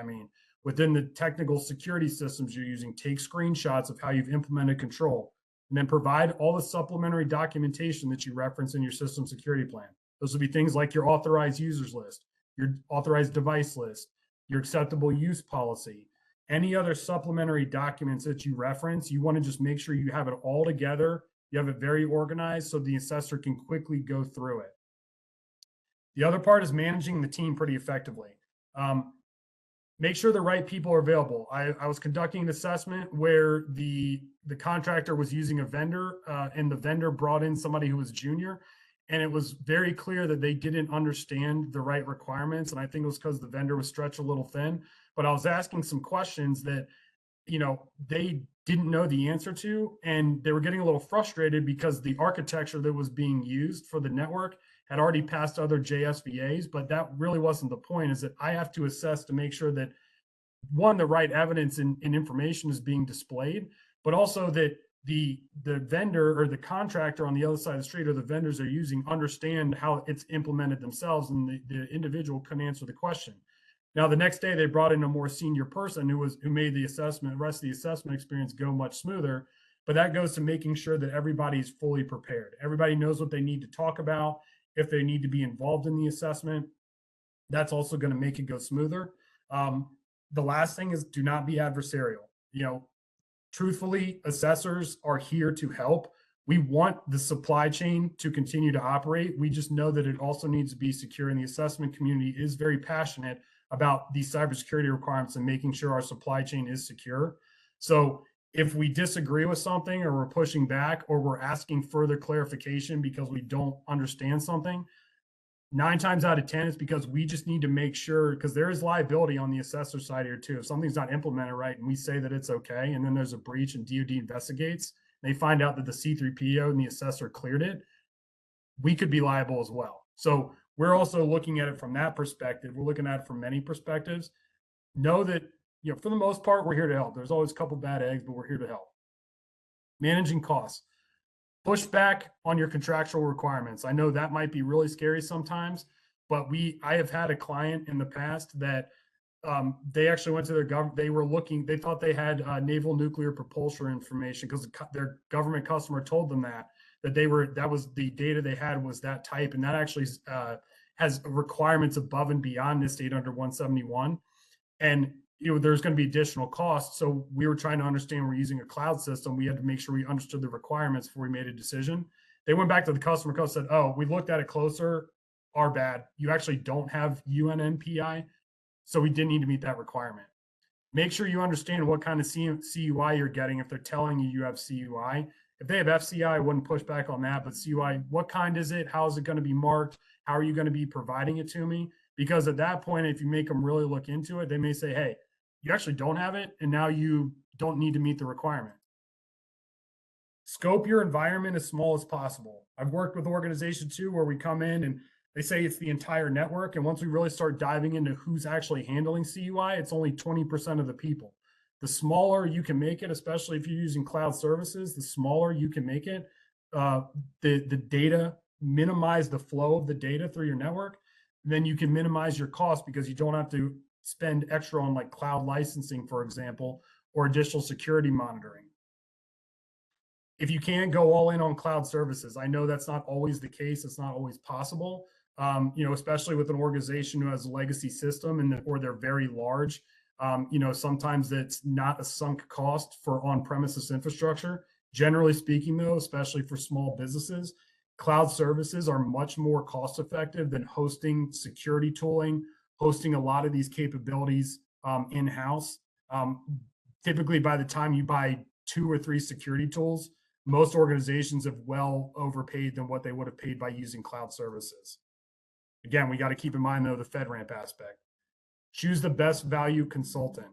within the technical security systems you're using. Take screenshots of how you've implemented control, and then provide all the supplementary documentation that you reference in your system security plan. Those will be things like your authorized users list, your authorized device list, your acceptable use policy, any other supplementary documents that you reference. You want to just make sure you have it all together. You have it very organized so the assessor can quickly go through it. The other part is managing the team pretty effectively. Make sure the right people are available. I was conducting an assessment where the contractor was using a vendor, and the vendor brought in somebody who was junior, and it was very clear that they didn't understand the right requirements. And I think it was because the vendor was stretched a little thin. But I was asking some questions that, they didn't know the answer to, and they were getting a little frustrated because the architecture that was being used for the network had already passed other JSVAs. But that really wasn't the point. Is that I have to assess to make sure that, one, the right evidence and information is being displayed, but also that the vendor or the contractor on the other side of the street, or the vendors they're using, understand how it's implemented themselves, and the individual couldn't answer the question. Now, the next day they brought in a more senior person who made the rest of the assessment experience go much smoother. But that goes to making sure that everybody's fully prepared. Everybody knows what they need to talk about. If they need to be involved in the assessment, that's also going to make it go smoother. The last thing is, do not be adversarial. Truthfully, assessors are here to help. We want the supply chain to continue to operate. We just know that it also needs to be secure, and the assessment community is very passionate about these cybersecurity requirements and making sure our supply chain is secure. So if we disagree with something, or we're pushing back, or we're asking further clarification because we don't understand something, 9 times out of 10, it's because we just need to make sure, because there is liability on the assessor side here too. If something's not implemented right and we say that it's okay, and then there's a breach and DoD investigates, they find out that the C3PO and the assessor cleared it, we could be liable as well. So we're also looking at it from that perspective. We're looking at it from many perspectives. Know that, for the most part, we're here to help. There's always a couple bad eggs, but we're here to help. Managing costs. Push back on your contractual requirements. I know that might be really scary sometimes, but I have had a client in the past that they actually went to their government. They thought they had naval nuclear propulsion information because their government customer told them that was the data they had was that type. And that actually has requirements above and beyond NIST 800 171. And there's going to be additional costs. So we were trying to understand, we're using a cloud system. We had to make sure we understood the requirements before we made a decision. They went back to the customer said, oh, we looked at it closer. Our bad. You actually don't have UNNPI. So we didn't need to meet that requirement. Make sure you understand what kind of CUI you're getting if they're telling you have CUI. If they have FCI, I wouldn't push back on that. But CUI, what kind is it? How is it going to be marked? How are you going to be providing it to me? Because at that point, if you make them really look into it, they may say, hey, you actually don't have it, and now you don't need to meet the requirement. Scope your environment as small as possible. I've worked with organizations too where we come in and they say it's the entire network. And once we really start diving into who's actually handling CUI, it's only 20% of the people. The smaller you can make it, especially if you're using cloud services, the smaller you can make it, the data, minimize the flow of the data through your network, then you can minimize your cost because you don't have to spend extra on like cloud licensing, for example, or additional security monitoring. If you can go all in on cloud services, I know that's not always the case. It's not always possible. Especially with an organization who has a legacy system or they're very large. Sometimes it's not a sunk cost for on-premises infrastructure. Generally speaking, though, especially for small businesses, cloud services are much more cost-effective than hosting security tooling, hosting a lot of these capabilities in-house. Typically, by the time you buy 2 or 3 security tools, most organizations have well overpaid than what they would have paid by using cloud services. Again, we got to keep in mind, though, the FedRAMP aspect. Choose the best value consultant.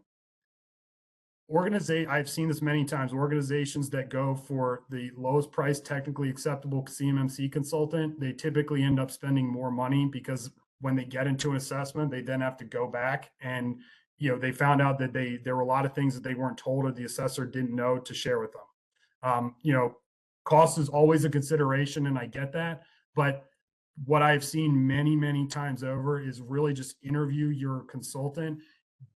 I've seen this many times. Organizations that go for the lowest price, technically acceptable CMMC consultant, they typically end up spending more money because when they get into an assessment, they then have to go back and they found out that there were a lot of things that they weren't told or the assessor didn't know to share with them. Cost is always a consideration, and I get that, but what I've seen many, many times over is really just interview your consultant,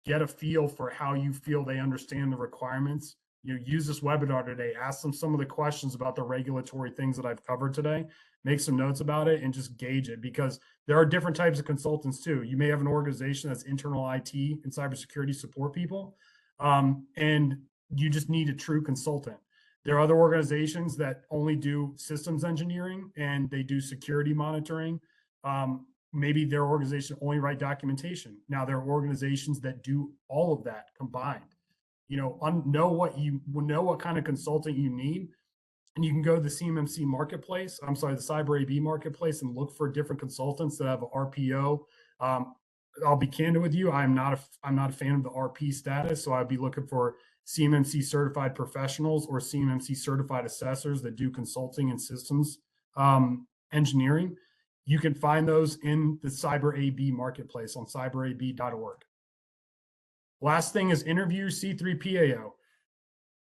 get a feel for how you feel they understand the requirements. Use this webinar today, ask them some of the questions about the regulatory things that I've covered today, make some notes about it, and just gauge it, because there are different types of consultants too. You may have an organization that's internal IT and cybersecurity support people, and you just need a true consultant. There are other organizations that only do systems engineering and they do security monitoring. Maybe their organization only write documentation. Now there are organizations that do all of that combined. Know what kind of consultant you need, and you can go to the CMMC marketplace. The Cyber AB marketplace, and look for different consultants that have an RPO. I'll be candid with you. I'm not a fan of the RP status, so I'd be looking for CMMC certified professionals or CMMC certified assessors that do consulting and systems engineering. You can find those in the Cyber AB marketplace on cyberab.org. Last thing is interview C3PAO.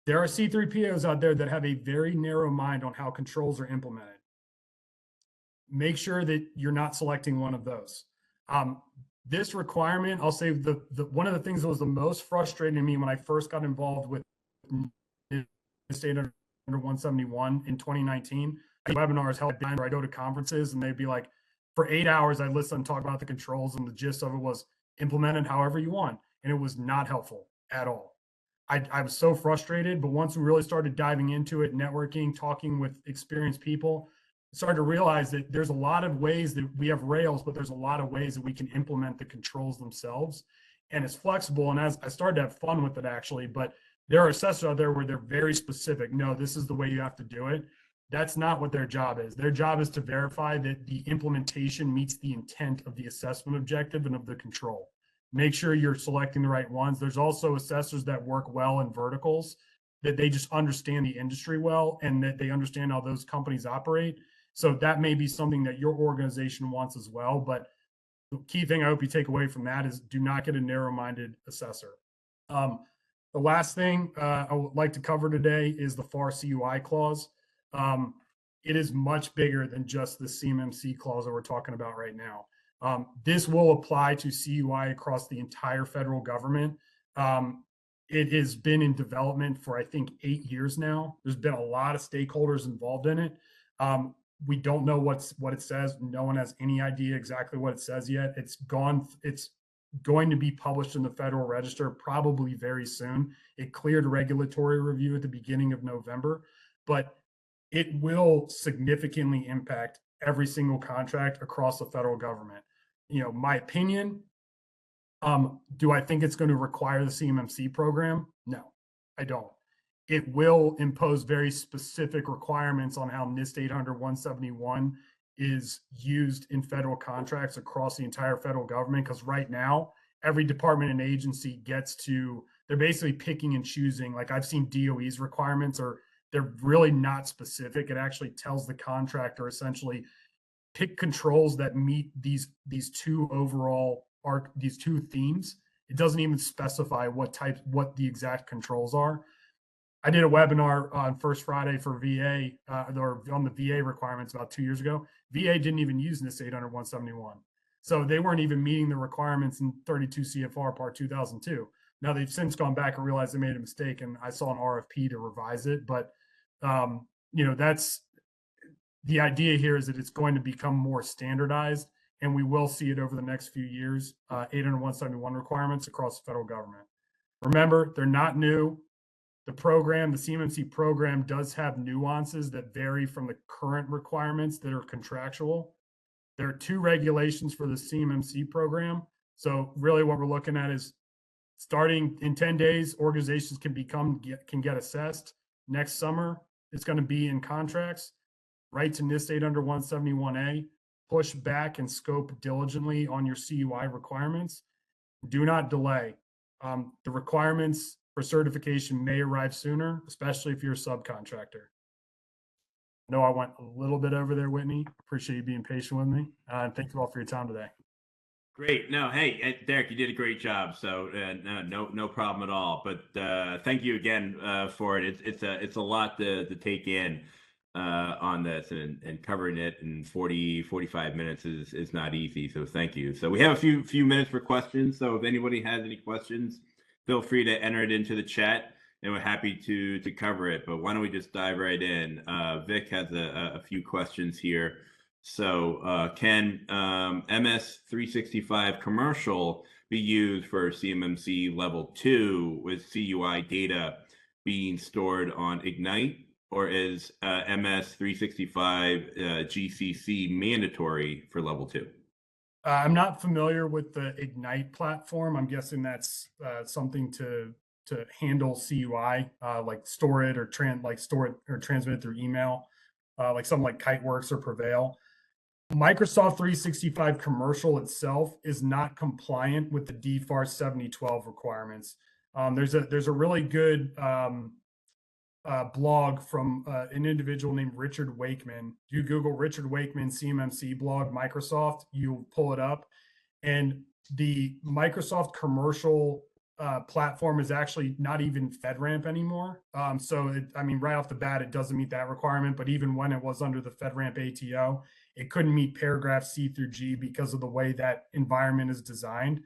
There are C3PAOs out there that have a very narrow mind on how controls are implemented. Make sure that you're not selecting one of those. This requirement, I'll say one of the things that was the most frustrating to me when I first got involved with State Under 171 in 2019, webinars held where I go to conferences and they'd be like, for 8 hours, I listen and talk about the controls, and the gist of it was implemented however you want. And it was not helpful at all. I was so frustrated, but once we really started diving into it, networking, talking with experienced people, started to realize that there's a lot of ways that we have Rails, but there's a lot of ways that we can implement the controls themselves. And it's flexible. And as I started to have fun with it, actually, but there are assessors out there where they're very specific. No, this is the way you have to do it. That's not what their job is. Their job is to verify that the implementation meets the intent of the assessment objective and of the control. Make sure you're selecting the right ones. There's also assessors that work well in verticals, that they just understand the industry well and that they understand how those companies operate. So that may be something that your organization wants as well. But the key thing I hope you take away from that is do not get a narrow-minded assessor. The last thing I would like to cover today is the FAR CUI clause. It is much bigger than just the CMMC clause that we're talking about right now. This will apply to CUI across the entire federal government. It has been in development for, I think, 8 years now. There's been a lot of stakeholders involved in it. We don't know what it says. No one has any idea exactly what it says yet. It's going to be published in the Federal Register probably very soon. It cleared regulatory review at the beginning of November, but it will significantly impact every single contract across the federal government. My opinion, do I think it's going to require the CMMC program? No, I don't. It will impose very specific requirements on how NIST 800-171 is used in federal contracts across the entire federal government. Because right now, every department and agency they're basically picking and choosing. Like I've seen DOE's requirements are they're really not specific. It actually tells the contractor essentially pick controls that meet these two these two themes. It doesn't even specify what the exact controls are. I did a webinar on First Friday for VA, or on the VA requirements about 2 years ago. VA didn't even use NIST 800-171. So they weren't even meeting the requirements in 32 CFR Part 2002. Now they've since gone back and realized they made a mistake, and I saw an RFP to revise it. But that's the idea here, is that it's going to become more standardized, and we will see it over the next few years. 800-171 requirements across the federal government. Remember, they're not new. The CMMC program does have nuances that vary from the current requirements that are contractual. There are 2 regulations for the CMMC program. So really what we're looking at is, starting in 10 days, organizations can get assessed. Next summer, it's going to be in contracts. Right to NIST 800-171A, push back and scope diligently on your CUI requirements. Do not delay. The requirements for certification may arrive sooner, especially if you're a subcontractor. I know I went a little bit over there, Whitney. Appreciate you being patient with me. And thank you all for your time today. Great. No, hey, Derek, you did a great job. So no problem at all. But thank you again for it. It's a lot to take in on this, and covering it in 45 minutes is not easy. So thank you. So we have a few minutes for questions. So if anybody has any questions, feel free to enter it into the chat, and we're happy to cover it. But why don't we just dive right in? Vic has a few questions here. So can MS-365 commercial be used for CMMC level 2 with CUI data being stored on Ignite, or is MS-365 GCC mandatory for level 2? I'm not familiar with the Ignite platform. I'm guessing that's something to handle CUI, like store it or transmit it through email, like something like Kiteworks or Prevail. Microsoft 365 commercial itself is not compliant with the DFAR 7012 requirements. There's a really good blog from an individual named Richard Wakeman. You Google Richard Wakeman CMMC blog Microsoft, you'll pull it up, and the Microsoft commercial platform is actually not even FedRAMP anymore. Right off the bat, it doesn't meet that requirement. But even when it was under the FedRAMP ATO, it couldn't meet paragraph C through G because of the way that environment is designed.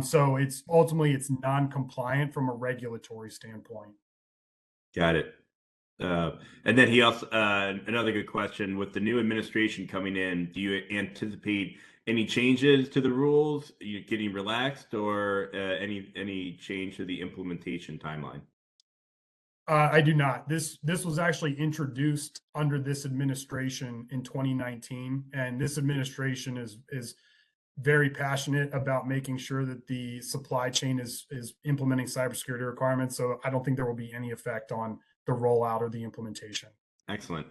So it's non-compliant from a regulatory standpoint. Got it. And then he also, another good question, with the new administration coming in, do you anticipate any changes to the rules? Are you getting relaxed, or any change to the implementation timeline? I do not. This was actually introduced under this administration in 2019, and this administration is very passionate about making sure that the supply chain is implementing cybersecurity requirements. So I don't think there will be any effect on the rollout or the implementation. Excellent.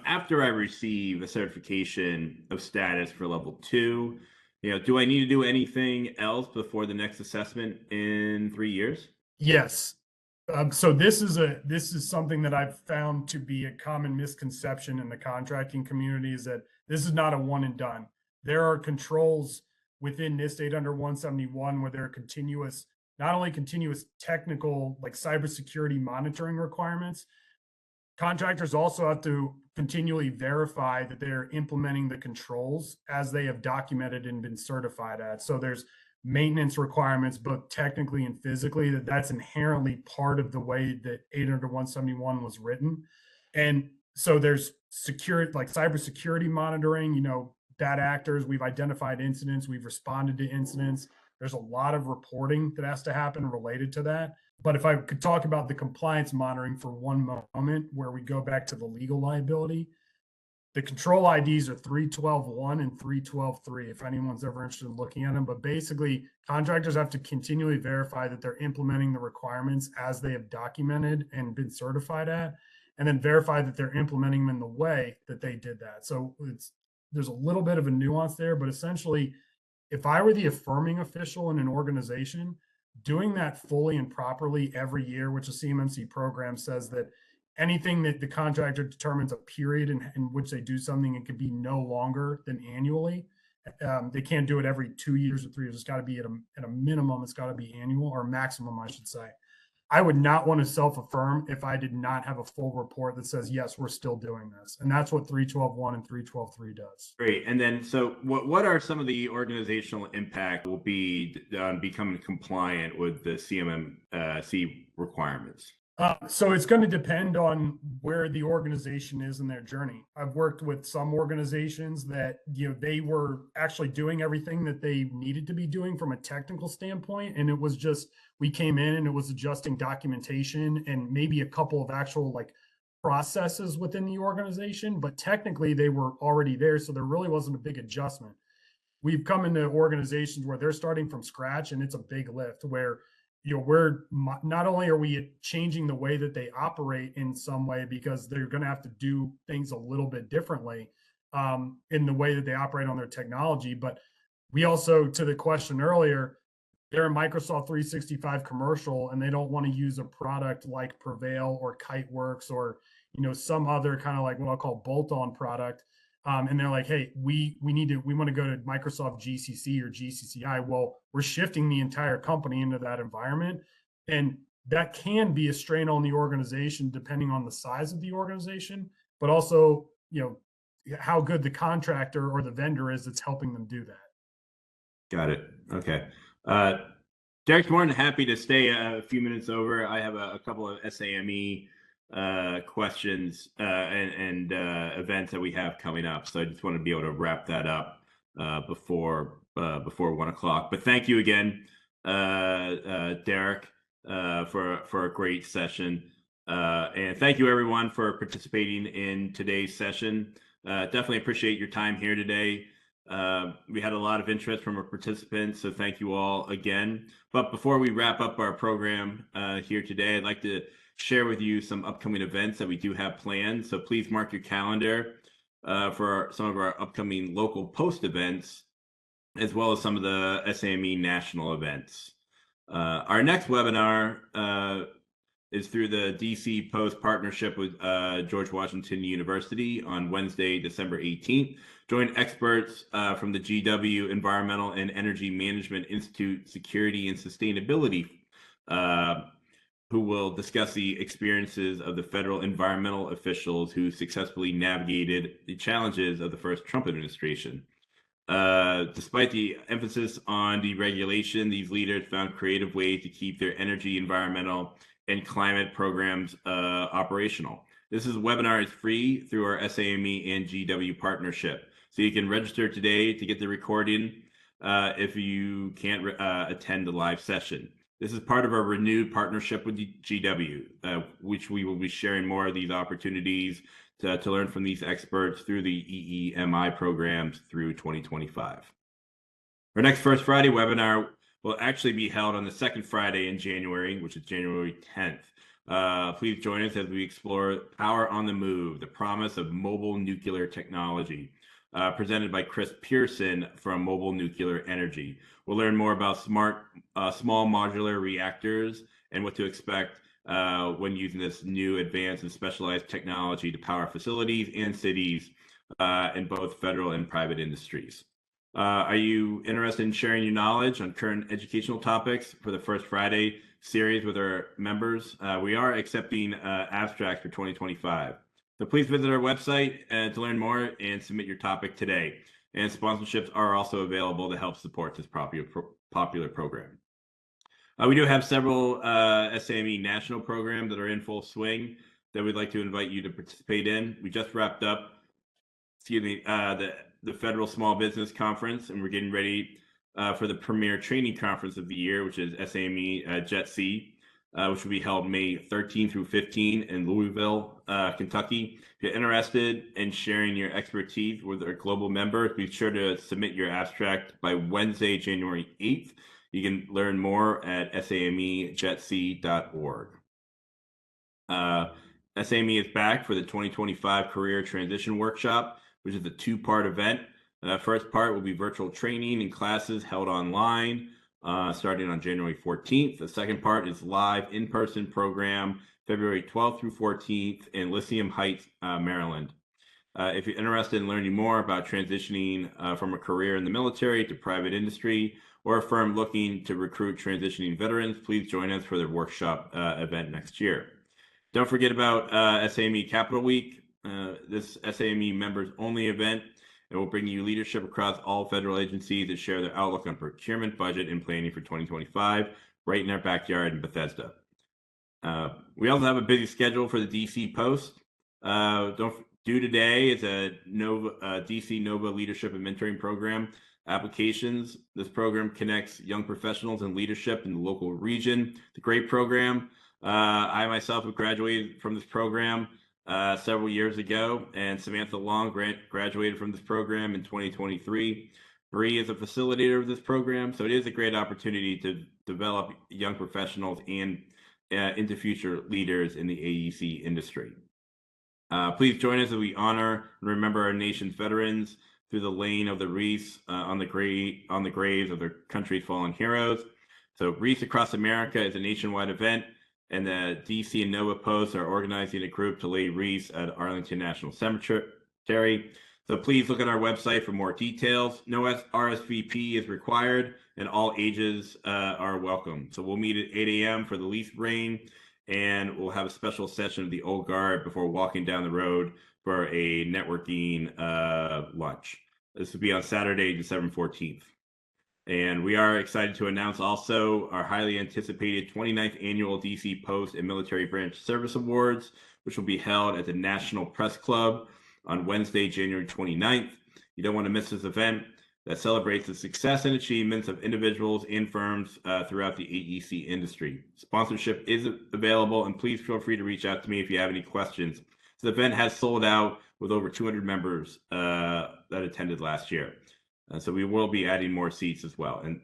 After I receive a certification of status for level 2, do I need to do anything else before the next assessment in 3 years? Yes. So this is something that I've found to be a common misconception in the contracting community, is that this is not a one and done. There are controls within NIST 800-171 where there are not only continuous technical, like cybersecurity monitoring requirements. Contractors also have to continually verify that they're implementing the controls as they have documented and been certified at. So there's maintenance requirements, both technically and physically, that's inherently part of the way that 800-171 was written. And so there's security, like cybersecurity monitoring, bad actors, we've identified incidents, we've responded to incidents. There's a lot of reporting that has to happen related to that. But if I could talk about the compliance monitoring for one moment, where we go back to the legal liability, the control IDs are 312.1 and 312.3, if anyone's ever interested in looking at them. But basically, contractors have to continually verify that they're implementing the requirements as they have documented and been certified at, and then verify that they're implementing them in the way that they did that. So there's a little bit of a nuance there, but essentially, if I were the affirming official in an organization, doing that fully and properly every year, which the CMMC program says that anything that the contractor determines a period in which they do something, it could be no longer than annually. They can't do it every 2 years or 3 years. It's got to be at a minimum. It's got to be annual, or maximum, I should say. I would not want to self-affirm if I did not have a full report that says, yes, we're still doing this. And that's what 312.1 and 312.3 does. Great. And then, so what are some of the organizational impact will be on becoming compliant with the CMMC requirements? So it's going to depend on where the organization is in their journey. I've worked with some organizations that, they were actually doing everything that they needed to be doing from a technical standpoint. And it was just, we came in and it was adjusting documentation and maybe a couple of actual processes within the organization, but technically they were already there. So there really wasn't a big adjustment. We've come into organizations where they're starting from scratch, and it's a big lift where we're not only are we changing the way that they operate in some way, because they're going to have to do things a little bit differently in the way that they operate on their technology, but we also, to the question earlier, they're a Microsoft 365 commercial, and they don't want to use a product like Prevail or Kiteworks or some other kind of what I'll call bolt-on product. And they're like, hey, we want to go to Microsoft GCC or GCCI. Well, we're shifting the entire company into that environment. And that can be a strain on the organization depending on the size of the organization, but also, how good the contractor or the vendor is that's helping them do that. Got it. Okay. Derek's more than happy to stay a few minutes over. I have a couple of SAME questions and events that we have coming up. So I just want to be able to wrap that up before 1 o'clock. But thank you again, Derek, for a great session. And thank you everyone for participating in today's session. Definitely appreciate your time here today. We had a lot of interest from our participants, so thank you all again. But before we wrap up our program here today, I'd like to share with you some upcoming events that we do have planned. So please mark your calendar for some of our upcoming local post events, as well as some of the SAME national events. Our next webinar is through the DC Post partnership with George Washington University on Wednesday, December 18th. Join experts from the GW Environmental and Energy Management Institute Security and Sustainability, who will discuss the experiences of the federal environmental officials who successfully navigated the challenges of the first Trump administration. Despite the emphasis on deregulation, these leaders found creative ways to keep their energy, environmental, and climate programs operational. This webinar is free through our SAME and GW partnership. So you can register today to get the recording if you can't attend the live session. This is part of our renewed partnership with GW, which we will be sharing more of these opportunities to learn from these experts through the EEMI programs through 2025. Our next First Friday webinar will actually be held on the second Friday in January, which is January 10th. Please join us as we explore Power on the Move, the promise of mobile nuclear technology, presented by Chris Pearson from Mobile Nuclear Energy. We'll learn more about smart, small modular reactors and what to expect when using this new advanced and specialized technology to power facilities and cities in both federal and private industries. Are you interested in sharing your knowledge on current educational topics for the First Friday series with our members? We are accepting abstracts for 2025. So please visit our website to learn more and submit your topic today. And sponsorships are also available to help support this popular program. We do have several SAME national programs that are in full swing that we'd like to invite you to participate in. We just wrapped up, the Federal Small Business Conference, and we're getting ready for the premier training conference of the year, which is SAME JETC, which will be held May 13 through 15 in Louisville, Kentucky. If you're interested in sharing your expertise with our global members, be sure to submit your abstract by Wednesday, January 8th. You can learn more at samejetc.org. SAME is back for the 2025 Career Transition Workshop, which is a two-part event. First part will be virtual training and classes held online starting on January 14th. The second part is live in-person program, February 12th through 14th in Lyceum Heights, Maryland. If you're interested in learning more about transitioning from a career in the military to private industry, or a firm looking to recruit transitioning veterans, please join us for the workshop event next year. Don't forget about SAME Capital Week. This SAME members only event. It will bring you leadership across all federal agencies that share their outlook on procurement, budget, and planning for 2025 right in our backyard in Bethesda. We also have a busy schedule for the DC Post. Due today is a DC Nova Leadership and Mentoring Program applications. This program connects young professionals and leadership in the local region. It's a great program. I myself have graduated from this program several years ago, and Samantha Long graduated from this program in 2023. Bree is a facilitator of this program, so it is a great opportunity to develop young professionals and into future leaders in the AEC industry. Please join us as we honor and remember our nation's veterans through the laying of the wreaths on the graves of their country's fallen heroes. So Wreaths Across America is a nationwide event, and the DC and Nova Post are organizing a group to lay wreaths at Arlington National Cemetery. So please look at our website for more details. No RSVP is required, and all ages are welcome. So we'll meet at 8 a.m. for the leaf brain, and we'll have a special session of the Old Guard before walking down the road for a networking lunch. This will be on Saturday, December 14th. And we are excited to announce also our highly anticipated 29th Annual DC Post and Military Branch Service Awards, which will be held at the National Press Club on Wednesday, January 29th. You don't want to miss this event that celebrates the success and achievements of individuals and firms throughout the AEC industry. Sponsorship is available, and please feel free to reach out to me if you have any questions. The event has sold out with over 200 members that attended last year. So we will be adding more seats as well. And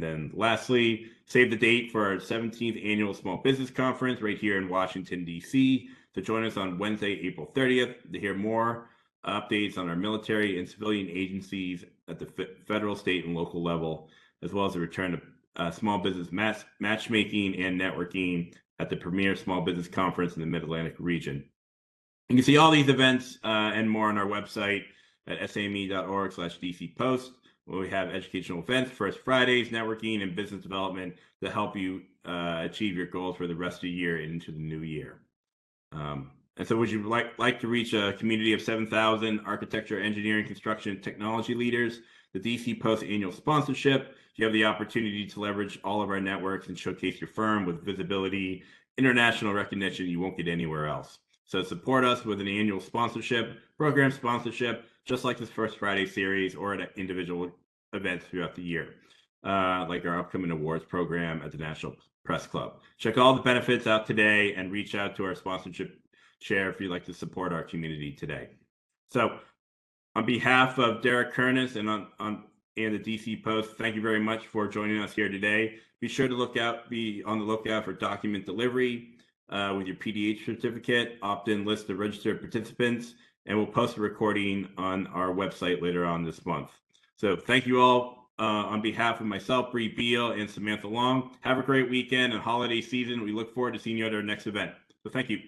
then lastly, save the date for our 17th Annual Small Business Conference right here in Washington, D.C. to join us on Wednesday, April 30th to hear more updates on our military and civilian agencies at the federal, state, and local level, as well as the return of small business matchmaking and networking at the premier small business conference in the Mid-Atlantic region. You can see all these events and more on our website at same.org/DCPost, where we have educational events, First Fridays, networking, and business development to help you achieve your goals for the rest of the year and into the new year. And so would you like to reach a community of 7,000 architecture, engineering, construction, technology leaders? The DC Post annual sponsorship, you have the opportunity to leverage all of our networks and showcase your firm with visibility, international recognition you won't get anywhere else. So support us with an annual sponsorship, program sponsorship, just like this First Friday series or at individual events throughout the year, like our upcoming awards program at the National Press Club. Check all the benefits out today and reach out to our sponsorship chair if you'd like to support our community today. So on behalf of Derek Kernis and the DC Post, thank you very much for joining us here today. Be sure to be on the lookout for document delivery with your PDH certificate, opt-in list of registered participants, and we'll post a recording on our website later on this month. So thank you all on behalf of myself, Bree Beal, and Samantha Long. Have a great weekend and holiday season. We look forward to seeing you at our next event. So thank you.